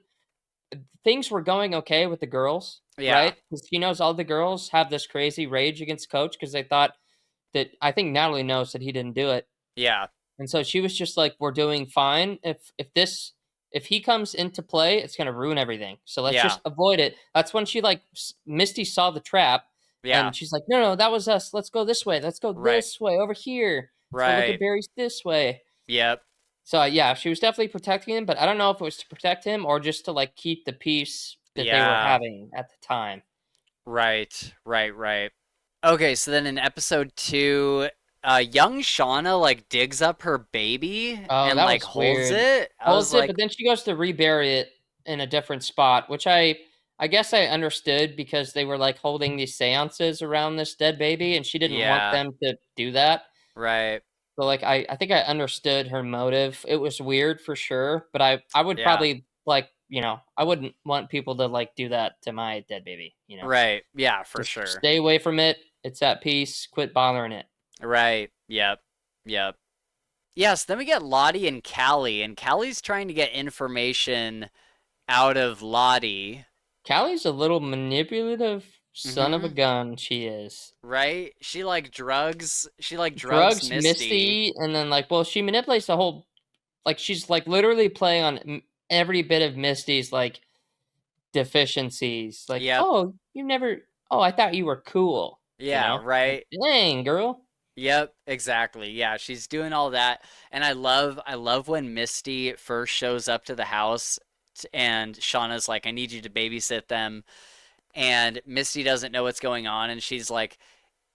things were going okay with the girls, yeah, right? Cuz she knows all the girls have this crazy rage against coach cuz they thought that I think Natalie knows that he didn't do it. yeah, And so she was just like, "We're doing fine. If he comes into play, it's gonna ruin everything. So let's yeah, just avoid it." That's when she like Misty saw the trap, yeah, and she's like, "No, no, that was us. Let's go this way. Let's go right, this way over here. Let's go look at right, berries this way." yep, So yeah, she was definitely protecting him, but I don't know if it was to protect him or just to like keep the peace that they were yeah, having at the time. right, right, right. Okay, so then in episode two, young Shauna like digs up her baby Oh, and that like was holds weird. it. I was Holds it, but like, then she goes to rebury it in a different spot, which I guess I understood because they were like holding these seances around this dead baby, and she didn't want yeah, them to do that. right, So like I think I understood her motive. It was weird for sure, but I would yeah, probably like I wouldn't want people to like do that to my dead baby. right, yeah, for Just sure. stay away from it. It's at peace. Quit bothering it. Right, yep, yep. Yes, then we get Lottie and Callie, and Callie's trying to get information out of Lottie. Callie's a little manipulative son of a Mm-hmm. gun. She is. Right? She like drugs Drugs Misty. Misty, and then like, well, she manipulates the whole. Like she's like literally playing on every bit of Misty's like deficiencies. Like, Yep. oh, you never. Oh, I thought you were cool. Yeah, Like, right. dang, girl. Yep, exactly. Yeah, she's doing all that. And I love when Misty first shows up to the house and Shauna's like, I need you to babysit them. And Misty doesn't know what's going on, and she's like,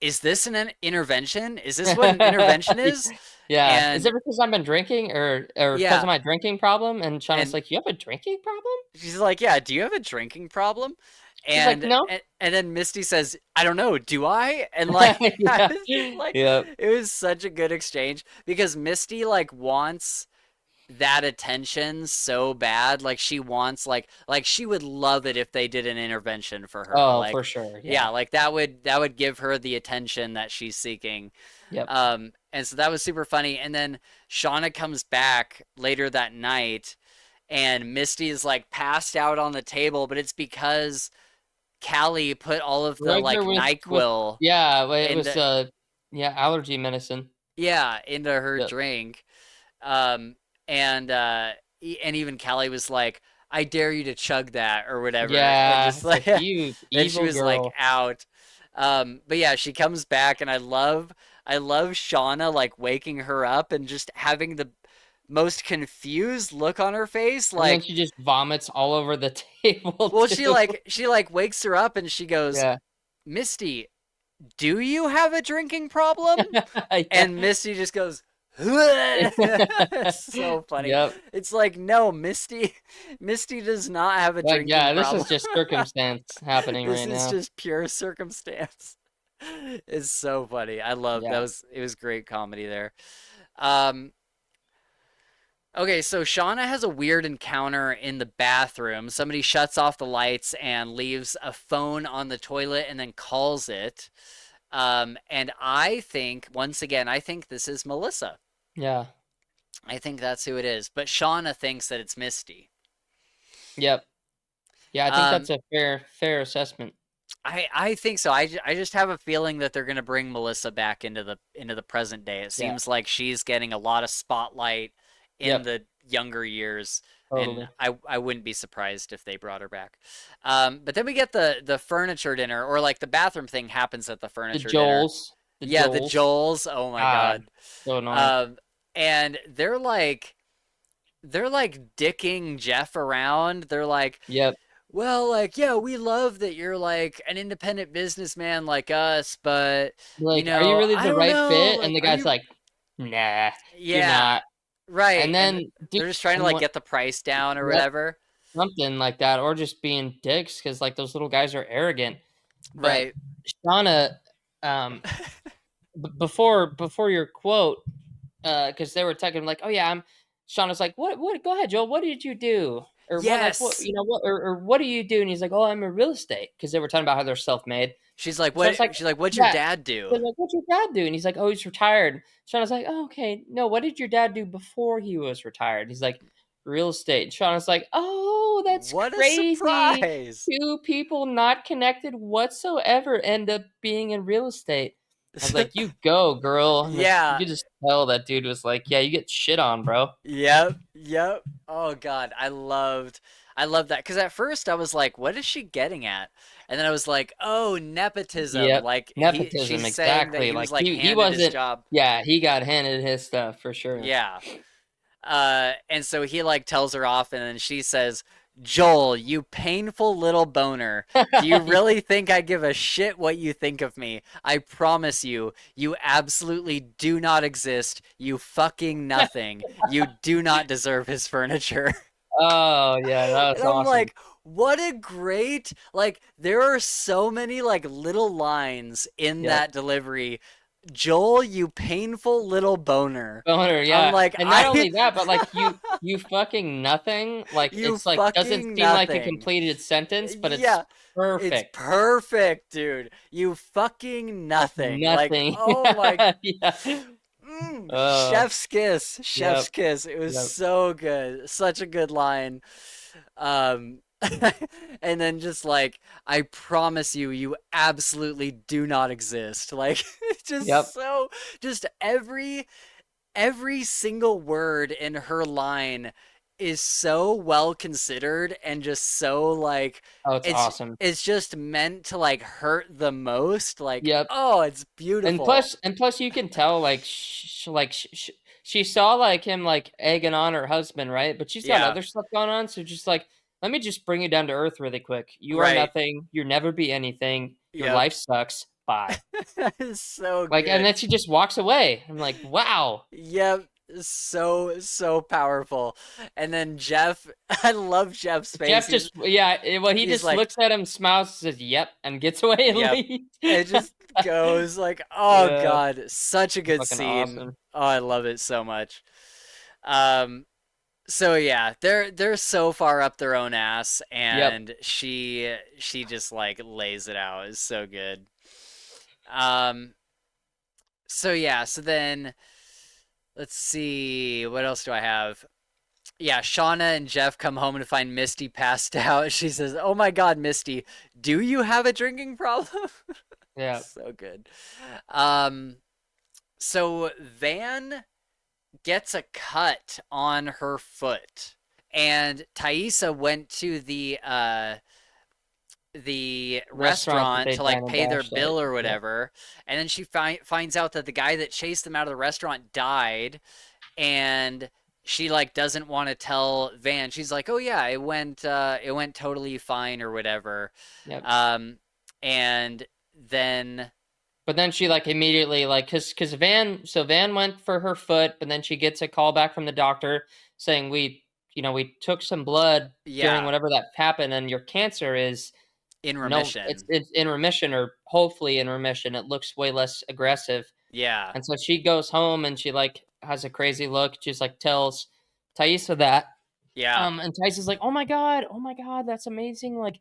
is this an intervention? Is this what an intervention is? Yeah. Is And it because I've been drinking or because of yeah, my drinking problem? And Shauna's and like, you have a drinking problem? she's like, yeah, do you have a drinking problem? She's like, And no. and then Misty says, I don't know, do I? And like I Yeah. was just like, Yep. it was such a good exchange because Misty like wants that attention so bad. Like she wants like she would love it if they did an intervention for her. Oh, for Like sure. yeah, Yeah. like that would give her the attention that she's seeking. Yep. And so that was super funny. And then Shauna comes back later that night, and Misty is like passed out on the table, but it's because Callie put all of the Drugged like her with NyQuil yeah, well, it was into yeah, allergy medicine. yeah into her Yep. drink. Um, and and even Callie was like, I dare you to chug that or whatever, and Yeah, just it's like like you then she evil was like girl. out. But yeah, she comes back, and I love Shauna like waking her up and just having the most confused look on her face, And then like, she just vomits all over the table well, too. she like wakes her up and she goes, Yeah. Misty, do you have a drinking problem? Yeah. And Misty just goes, it's so funny. Yep. It's like, no, Misty does not have a Like, drinking yeah, this problem. is just circumstance happening This right is now. just pure circumstance. It's so funny. I love that Yeah. was it was great comedy there. Um, okay, so Shauna has a weird encounter in the bathroom. Somebody shuts off the lights and leaves a phone on the toilet and then calls it. And I think, once again, I think this is Melissa. Yeah. I think that's who it is. But Shauna thinks that it's Misty. Yep. Yeah, I think Um, that's a fair assessment. I think so. I just have a feeling that they're going to bring Melissa back into the present day. It Yeah. seems like she's getting a lot of spotlight in Yep. the younger years, and Totally. I wouldn't be surprised if they brought her back. But then we get the furniture dinner, or like the bathroom thing happens at the The furniture dinner. Joels. The Yeah, the Joels. Joels. Oh my God, God. so annoying. And they're like dicking Jeff around. They're like, Yep. well, like, yeah, we love that you're like an independent businessman like us, but Like, are you really I the don't right know, fit? And like, the are guy's you? like, nah, you're Yeah, not. right. And And then dude, they're just trying to and like what? get the price down or Yep, whatever. something like that, or just being dicks because like those little guys are arrogant. But Right. Shauna, um, before your quote, because they were talking like, oh yeah, I'm. Shauna's like, what? Go ahead, Joel. What did you do? Or what? Like what? Yes. You know what? Or what do you do? And he's like, oh, I'm a real estate because they were talking about how they're self-made. She's like, So it's like, what? She's like, what'd your yeah. dad do? They're like, "What's your dad do?" And he's like, "Oh, he's retired." Shauna's like, "Oh, okay. No, what did your dad do before he was retired?" He's like, "Real estate." And Shauna's like, "Oh, that's What a crazy. surprise. Two people not connected whatsoever end up being in real estate." I was like, "You go, girl." And you Yeah. could just tell that dude was like, "Yeah, you get shit on, bro." Yep, yep. Oh God, I loved that because at first I was like, what is she getting at? And then I was like, oh, nepotism. Yep. Like Nepotism, she's saying that exactly. he was Like like he handed his wasn't. job. Yeah, he got handed his stuff for sure. Yeah. And so he like tells her off, and then she says, Joel, you painful little boner. Do you really think I give a shit what you think of me? I promise you, you absolutely do not exist. You fucking nothing. You do not deserve his furniture. Oh yeah, that And was I'm awesome. like, what a great, like, there are so many, like, little lines in Yep. that delivery. Joel, you painful little boner. Boner, I'm yeah. like, And not only that, but like you fucking nothing. Like you it's like doesn't fucking seem like a nothing. completed sentence, but it's Yeah, it's perfect. perfect, dude. You fucking nothing. Like, Nothing. oh my, Yeah. Uh, chef's kiss, chef's yep, kiss. It was yep, so good. Such a good line. Um, and then just like, I promise you, you absolutely do not exist. Like, yep. just so, just every single word in her line is so well considered and just so like Oh, it's it's awesome. it's just meant to like hurt the most. Like, Yep. oh, it's And beautiful. plus, you can tell like she saw like him like egging on her husband, right? But she's got Yeah, other stuff going on, so just like let me just bring you down to earth really quick. You are right. nothing. You'll never be anything. Your Yep. life sucks. Bye. It's so Like, and good. then she just walks away. I'm like, wow. Yep. So powerful. And then Jeff, I love Jeff's face. Jeff just, yeah, well, he He's just like, looks at him, smiles, says, yep, and gets away and yep. leaves. It just goes like, oh Yeah, God, such a good fucking scene. awesome. Oh, I love it so much. Um, so yeah, they're so far up their own ass, Yep, and she just like lays it out. It's so good. Um, so yeah, so then let's see, what else do I have? Yeah, Shauna and Jeff come home and find Misty passed out. She says, "Oh my God, Misty, do you have a drinking problem?" yeah. So good. Um, so Van gets a cut on her foot and Thaisa went to the Restaurant that restaurant they to dine like and pay their dash at. bill or Yep. whatever, and then she finds out that the guy that chased them out of the restaurant died, and she like doesn't want to tell Van. She's like, "Oh yeah, it went totally fine or whatever." Yep. Um and then But then she like immediately like cause Van went for her foot, but then she gets a call back from the doctor saying we took some blood during yeah, whatever that happened, and your cancer is in no, it's remission. it's in remission, or hopefully in remission. It looks way less aggressive. Yeah. And so she goes home and she like has a crazy look. She's like tells Thaisa that. Yeah. And Thaisa's like, oh my god, that's amazing, like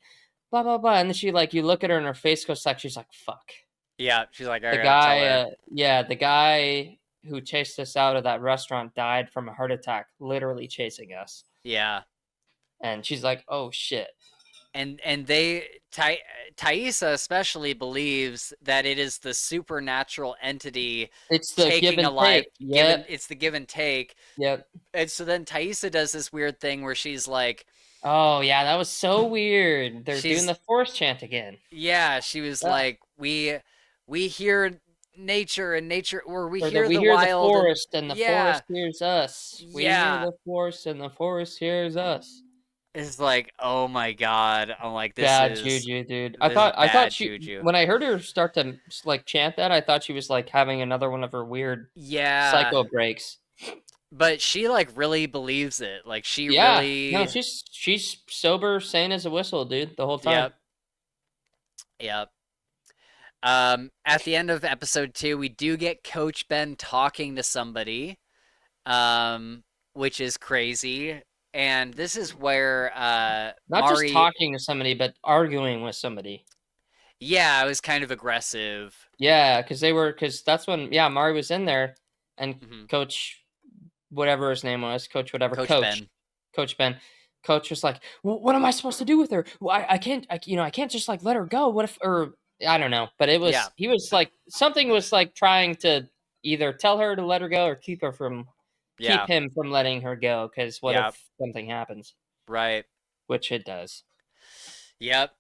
blah blah blah. And then she like you look at her and her face goes like she's like, fuck. Yeah, she's like, I The gotta tell guy, her. yeah, the guy who chased us out of that restaurant died from a heart attack, literally chasing us. Yeah. And she's like, "Oh shit!" And Thaisa especially believes that it is the supernatural entity It's the give taking a and life, take. given Yep, it's the give and take. yep. And so then Thaisa does this weird thing where she's like, Oh yeah, that was so weird. They're doing she's the force chant again. yeah, she was Ugh. like, we hear nature and nature, or we Or that hear we the hear the wild, and forest and the yeah, forest hears us. We hear yeah. the forest and the forest hears us. It's like, oh my God. I'm like, this Bad is juju, dude. this is I thought bad she juju. when I heard her start to like chant that, I thought she was like having another one of her weird Yeah. psycho breaks. But she like really believes it. Like she Yeah. No, really, she's sober, sane as a whistle, dude, the whole time. yep, yep. At the end of episode 2, we do get Coach Ben talking to somebody, um, which is crazy. And this is where Not just Mari, talking to somebody, but arguing with somebody. yeah, it was kind of aggressive. Yeah, because that's when Mari was in there, and Hmm. Coach whatever his name was, Coach whatever, Coach Ben. Coach Ben, Coach was like, "What am I supposed to do with her? Well, I can't, I can't just like let her go. What if, or I don't know." But Yeah, he was like something was like trying to either tell her to let her go or keep yeah, him from letting her go. Because what yeah, if something happens, right. which it does. Yep.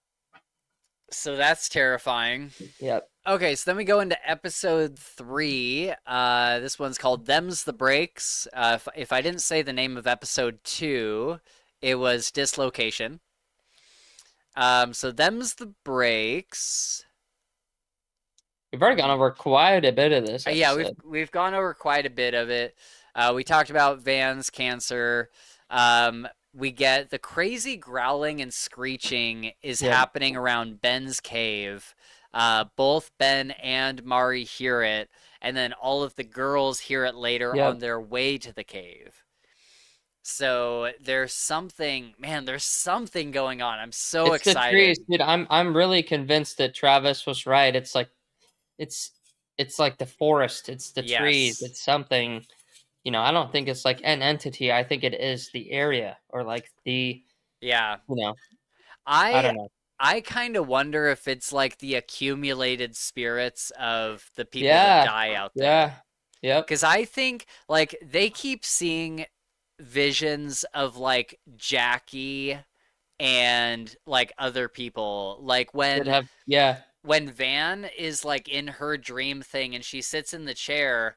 So that's terrifying. Yep. Okay, so then we go into episode 3. This one's called "Them's the Breaks." If I didn't say the name of episode 2, it was Dislocation. So "Them's the Breaks." We've already gone over quite a bit of this Yeah, we've episode. we've gone over quite a bit of it. We talked about Van's cancer. We get the crazy growling and screeching is Yep. happening around Ben's cave. Both Ben and Mari hear it, and then all of the girls hear it later on Yep. their way to the cave. So there's something, man, there's something going on. I'm so It's the trees, excited. dude. I'm really convinced that Travis was right. It's it's like the forest. It's the trees. Yes. It's something. I don't think it's like an entity. I think it is the area or like the. Yeah. You know, I I don't know. I kind of wonder if it's like the accumulated spirits of the people that Yeah. die out there. Yeah. Yep. Because I think like they keep seeing visions of like Jackie and like other people. Like Could have. Yeah. when Van is like in her dream thing and she sits in the chair,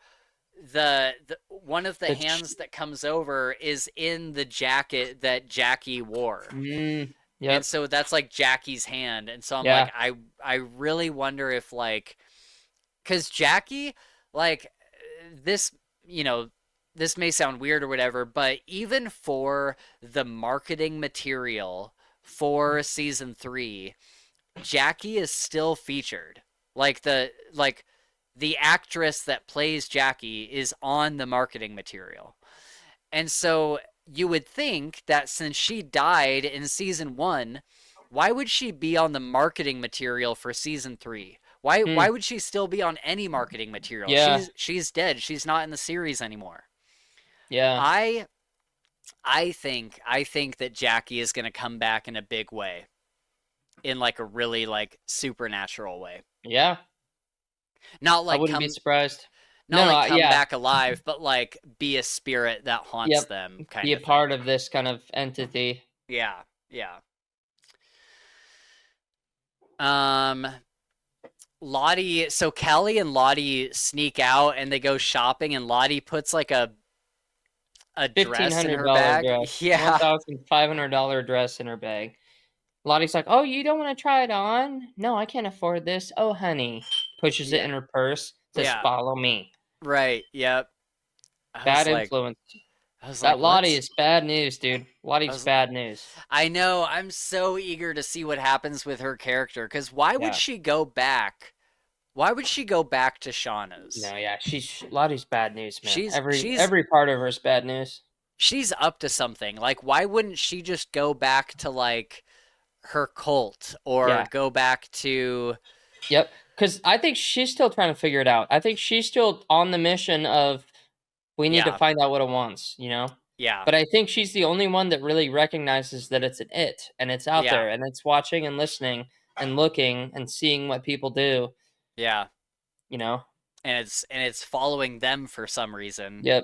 the one of the The. hands that comes over is in the jacket that Jackie wore. And Yep. so that's like Jackie's hand. And so I'm like, Yeah. I really wonder if like, because Jackie, like, this, you know, this may sound weird or whatever, but even for the marketing material for season 3, Jackie is still featured. Like the actress that plays Jackie is on the marketing material. And so you would think that since she died in season 1, why would she be on the marketing material for season 3? Why Hmm. would she still be on any marketing material? Yeah. She's dead. She's not in the series anymore. Yeah. I I think that Jackie is going to come back in a big way, in like a really like supernatural way. Yeah. Not I like wouldn't be come surprised. not No, like no, come yeah, back alive, but like be a spirit that haunts yep. them, Be kind a of thing. part of this kind of entity. Yeah, yeah. Um, Lottie, so Kelly and Lottie sneak out and they go shopping, and Lottie puts like a Fifteen dress in hundred her dollar bag. dress, Yeah, $1,500 dress in her bag. Lottie's like, "Oh, you don't want to try it on? No, I can't afford this. Oh, honey." Pushes it yeah, in her purse. Says, yeah. "Follow me." Right. Yep. I was Bad like, influence. I was That like, Lottie what's? is bad news, dude. I Lottie's was. bad news. I know. I'm so eager to see what happens with her character. Because why would Yeah. she go back? Why would she go back to No, Shauna's? yeah, she's Lottie's bad news, man. She's Every she's every part of her is bad news. she's up to something. Like, why wouldn't she just go back to like her cult or Yeah. go back to? Yep. Because I think she's still trying to figure it out. I think she's still on the mission of we need to Yeah, find out what it wants, you know? yeah, But I think she's the only one that really recognizes that it's an it and it's out yeah, there and it's watching and listening and looking and seeing what people do, yeah. you know? And it's following them for some reason. Yep.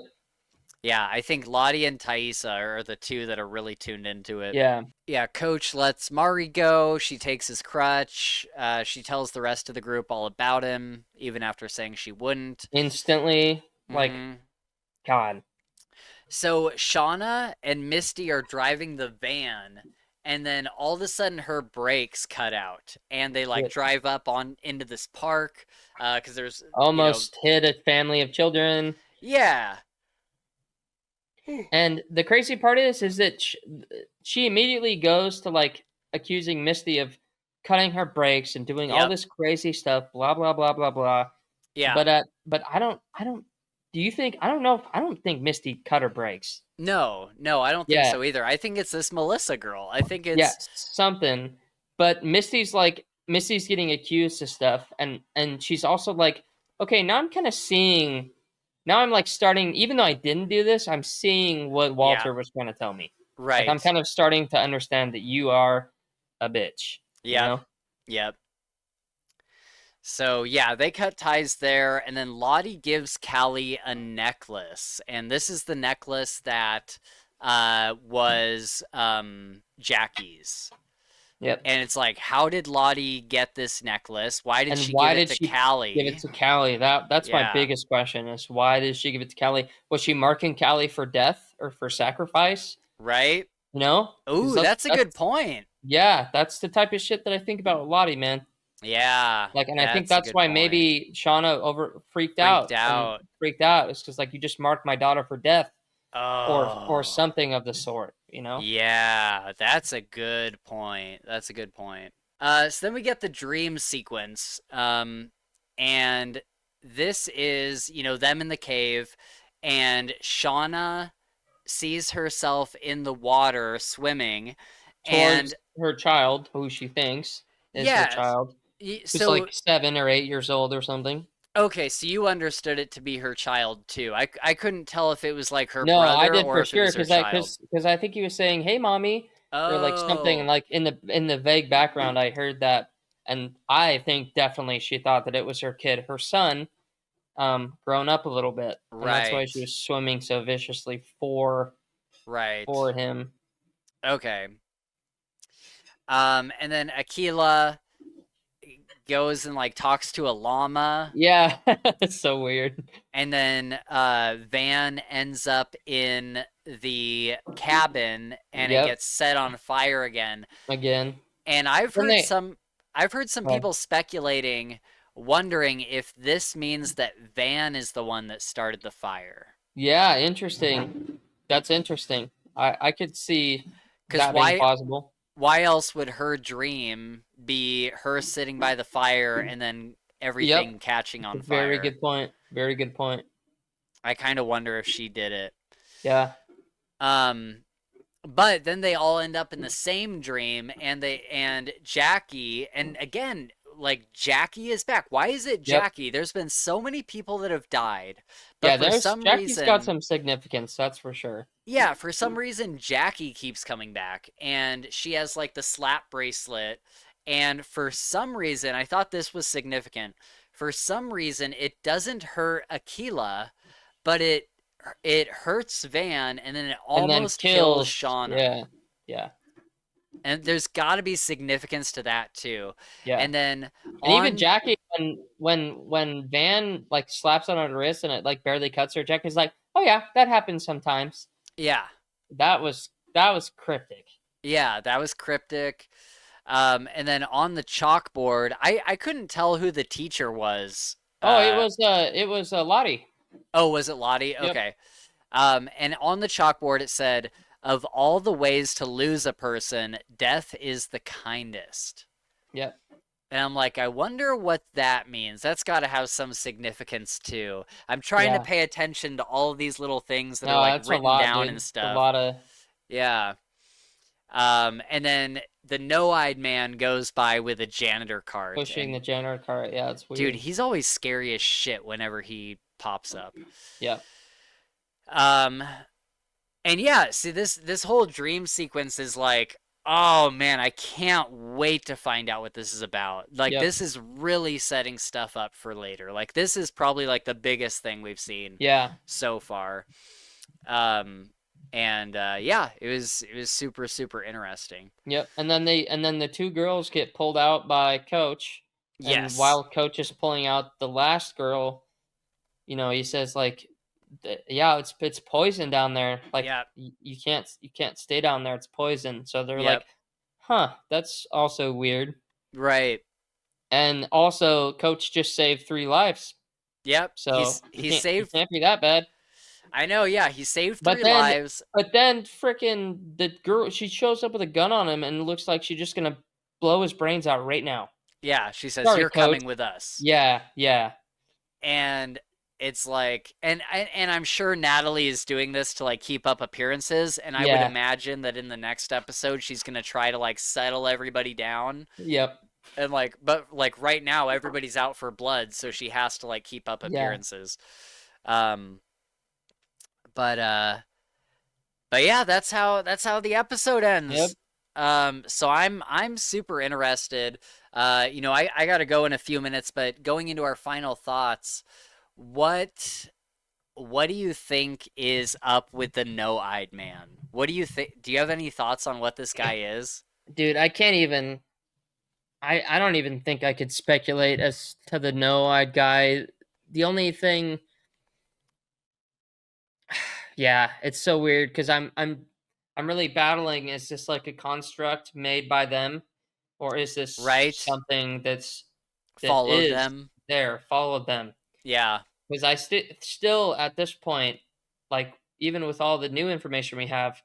Yeah, I think Lottie and Thaisa are the two that are really tuned into it. Yeah. Yeah, Coach lets Mari go. She takes his crutch. She tells the rest of the group all about him, even after saying she wouldn't. Instantly, like, hmm God. So Shauna and Misty are driving the van, and then all of a sudden her brakes cut out, and they like It drive up on into this park, because there's, almost hit a family of children. yeah, And the crazy part is that she immediately goes to like accusing Misty of cutting her brakes and doing all yep, this crazy stuff, blah blah blah blah blah. yeah. But I don't. Do you think? I don't know. I don't think Misty cut her brakes. No, no, I don't think Yeah, so either. I think it's this Melissa girl. I think yeah, it's something. But Misty's getting accused of stuff, and she's also like, okay, now I'm kind of seeing. Now I'm like starting, even though I didn't do this, I'm seeing what yeah, Walter was trying to tell me. Like I'm right. kind of starting to understand that you are a bitch, you Yep, know? yep. So yeah, they cut ties there, and then Lottie gives Callie a necklace, and this is the necklace that was Jackie's. Yep. And it's like, how did Lottie get this necklace? Why did And she give why it did to she give it Callie? to Callie? That's my Yeah, biggest question is why did she give it to Callie? Was she marking Callie for death or for sacrifice? right? You know? Because Ooh, that's a good point. yeah, that's the type of shit that I think about with Lottie, man. Yeah, Like, and I think that's a that's good why point. maybe Shauna over freaked Freaked out and out. freaked out. It's because like you just marked my daughter for death or Oh, something of the sort, you know? yeah, that's a good point. That's a good point. So then we get the dream sequence. And this is, them in the cave, and Shauna sees herself in the water swimming, and Towards her child, who she thinks is her yeah, child, who's so like 7 or 8 years old or something. okay, so you understood it to be her child too. I couldn't tell if it was like her No, I brother did or for if it sure was her because I child. because I think he was saying, "Hey, mommy," or like something, and Oh, like in the vague background, I heard that, and I think definitely she thought that it was her kid, her son, grown up a little bit, and that's why she right, was swimming so viciously right. for him. Okay. And then Aquila goes and like talks to a llama, Yeah, it's so weird. and then Van ends up in the cabin and it Yep, gets set on fire again. again. And Then they, I've heard some uh, people speculating, wondering if this means that Van is the one that started the fire. yeah, interesting. That's interesting. I could see Because that being possible. why else would her dream be her sitting by the fire and then Yep, everything catching it's a on very fire? good point. Very good point. I kind of wonder if she did it. Yeah. Um, but then they all end up in the same dream, and Jackie, and again, like Jackie is back. Why is it Yep. Jackie? There's been so many people that have died, but Yeah, for there's some Jackie's got reason, some significance, that's for sure. yeah, for some reason Jackie keeps coming back, and she has like the slap bracelet, and for some reason I thought this was significant. for some reason it doesn't hurt Aquila, but it hurts Van, and then it And then almost kills kills. Shauna. Yeah. Yeah. And there's got to be significance to that too. Yeah. And then And even on, Jackie, when Van like slaps on her wrist and it like barely cuts her, Jackie's like, "Oh yeah, that happens sometimes." yeah, That was cryptic. yeah, that was cryptic. And then on the chalkboard, I couldn't tell who the teacher was. Oh, it was Lottie. Oh, was it Lottie? Yep. Okay. And on the chalkboard it said, "Of all the ways to lose a person, death is the kindest." Yep. And I'm like, I wonder what that means. That's got to have some significance too. I'm trying to Yeah. pay attention to all of these little things that are No, like that's a written lot, down dude. and It's a stuff. lot of. Yeah. And then the no-eyed man goes by with a janitor cart, Pushing and the janitor cart. Yeah, it's dude, weird. he's always scary as shit whenever he pops up. Yeah. Um, and yeah, see this whole dream sequence is like, oh man, I can't wait to find out what this is about. Like Yep. this is really setting stuff up for later. Like this is probably like the biggest thing we've seen Yeah. so far. Um, and yeah, it was super super interesting. Yep. And then the two girls get pulled out by Coach, and Yes. while Coach is pulling out the last girl, he says like, "Yeah, it's poison down there. Like Yep. you can't stay down there. It's poison." So they're Yep. like, "Huh, that's also weird." Right. And also, Coach just saved 3 lives, Yep. so He's he he can't he saved. can't be that bad. I know. Yeah. He saved But three then lives. but then freaking the girl, she shows up with a gun on him and it looks like she's just gonna blow his brains out right now. Yeah. She says, Sorry, "You're Coach. coming with us." Yeah, yeah, And it's like, and I'm sure Natalie is doing this to like keep up appearances, and I would yeah, imagine that in the next episode she's gonna try to like settle everybody down, yep, and like, but like right now everybody's out for blood, so she has to like keep up yeah, appearances. Um, but but yeah, that's how the episode yep. ends. So I'm super interested. I gotta go in a few minutes, but going into our final thoughts, what what do you think is up with the no-eyed man? What do you think? Do you have any thoughts on what this guy is? Dude, I can't even. I don't even think I could speculate as to the no-eyed guy. The only thing, yeah, it's so weird because I'm really battling. Is this like a construct made by them, or is this Right? something that Followed is them? there, followed them? Yeah. Because I still at this point, like even with all the new information we have,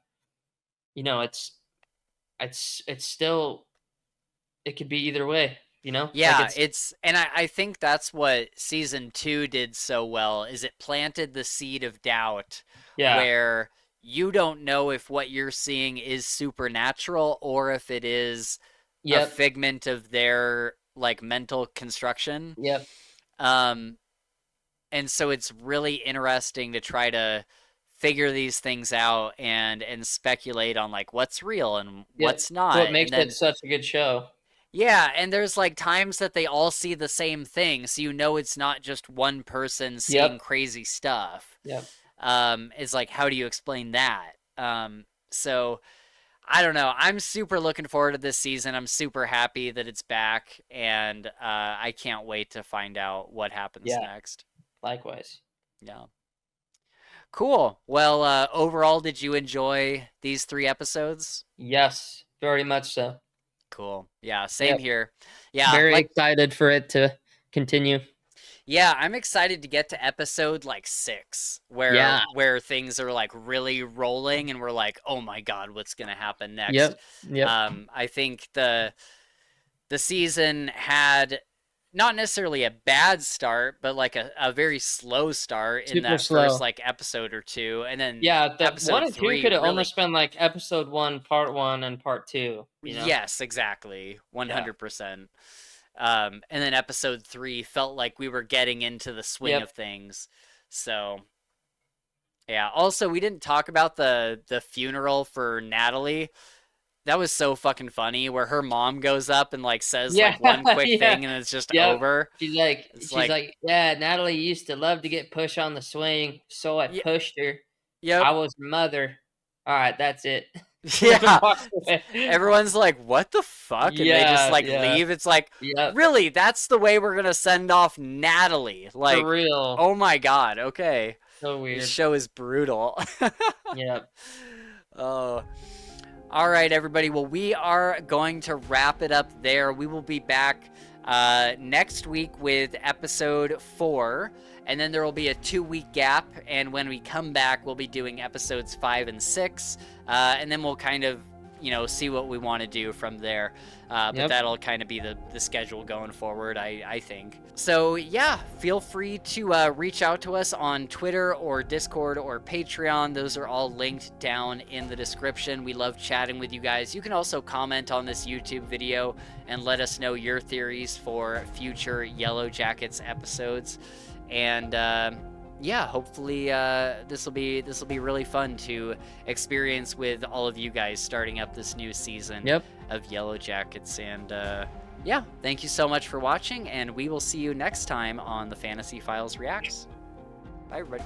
it's still, it could be either way. Like Yeah, it's, and I think that's what season two did so well is it planted the seed of doubt yeah, where you don't know if what you're seeing is supernatural or if it is a yep, figment of their like mental construction. yep, Um, and so it's really interesting to try to figure these things out and speculate on like what's real and yep. what's It's not. what And makes it then such a good show. yeah, and there's like times that they all see the same thing, so you know it's not just one person seeing Yep, crazy stuff. yep, Is like how do you explain that? So I don't know. I'm super looking forward to this season. I'm super happy that it's back, and I can't wait to find out what happens yeah. next. Likewise. Yeah. Cool. Well, overall, did you enjoy these three episodes? Yes, very much so. Cool. Yeah, same Yep. here. Yeah, Very like excited for it to continue. yeah, I'm excited to get to episode like 6 where Yeah. things are like really rolling and we're like, "Oh my God, what's going to happen next?" Yep. Yep. I think the season had not necessarily a bad start, but like a very slow start in Super that first slow. like episode or two, and then Yeah, the one episode and two 3 could have really. almost been like episode one, part one, and part two. Yes, exactly. Yeah. 100%. And then episode 3 felt like we were getting into the swing Yep. of things. So, yeah. Also, we didn't talk about the funeral for Natalie. That was so fucking funny where her mom goes up and like says Yeah, like one quick yeah, thing and it's just yep. over. She's like, It's she's like, like, yeah, Natalie used to love to get pushed on the swing, so I yeah, pushed her. yep, I was her mother. All right, that's it. yeah. Walks away. Everyone's like, what the fuck? And they just Yeah, like yeah, leave. It's like, yep, really? That's the way we're gonna send off Natalie? for Like, real. oh my god, okay. So This weird. show is brutal. Yep. Oh. All right, everybody. Well, we are going to wrap it up there. We will be back next week with episode 4, and then there will be a 2-week gap. And when we come back, we'll be doing episodes 5 and 6, and then we'll kind of, see what we want to do from there. But Yep. that'll kind of be the schedule going forward, I think. So yeah, feel free to reach out to us on Twitter or Discord or Patreon. Those are all linked down in the description. We love chatting with you guys. You can also comment on this YouTube video and let us know your theories for future Yellowjackets episodes. And yeah, hopefully this will be really fun to experience with all of you guys starting up this new season of Yellowjackets. And yeah, thank you so much for watching, and we will see you next time on the Fantasy Files Reacts. Bye, everybody.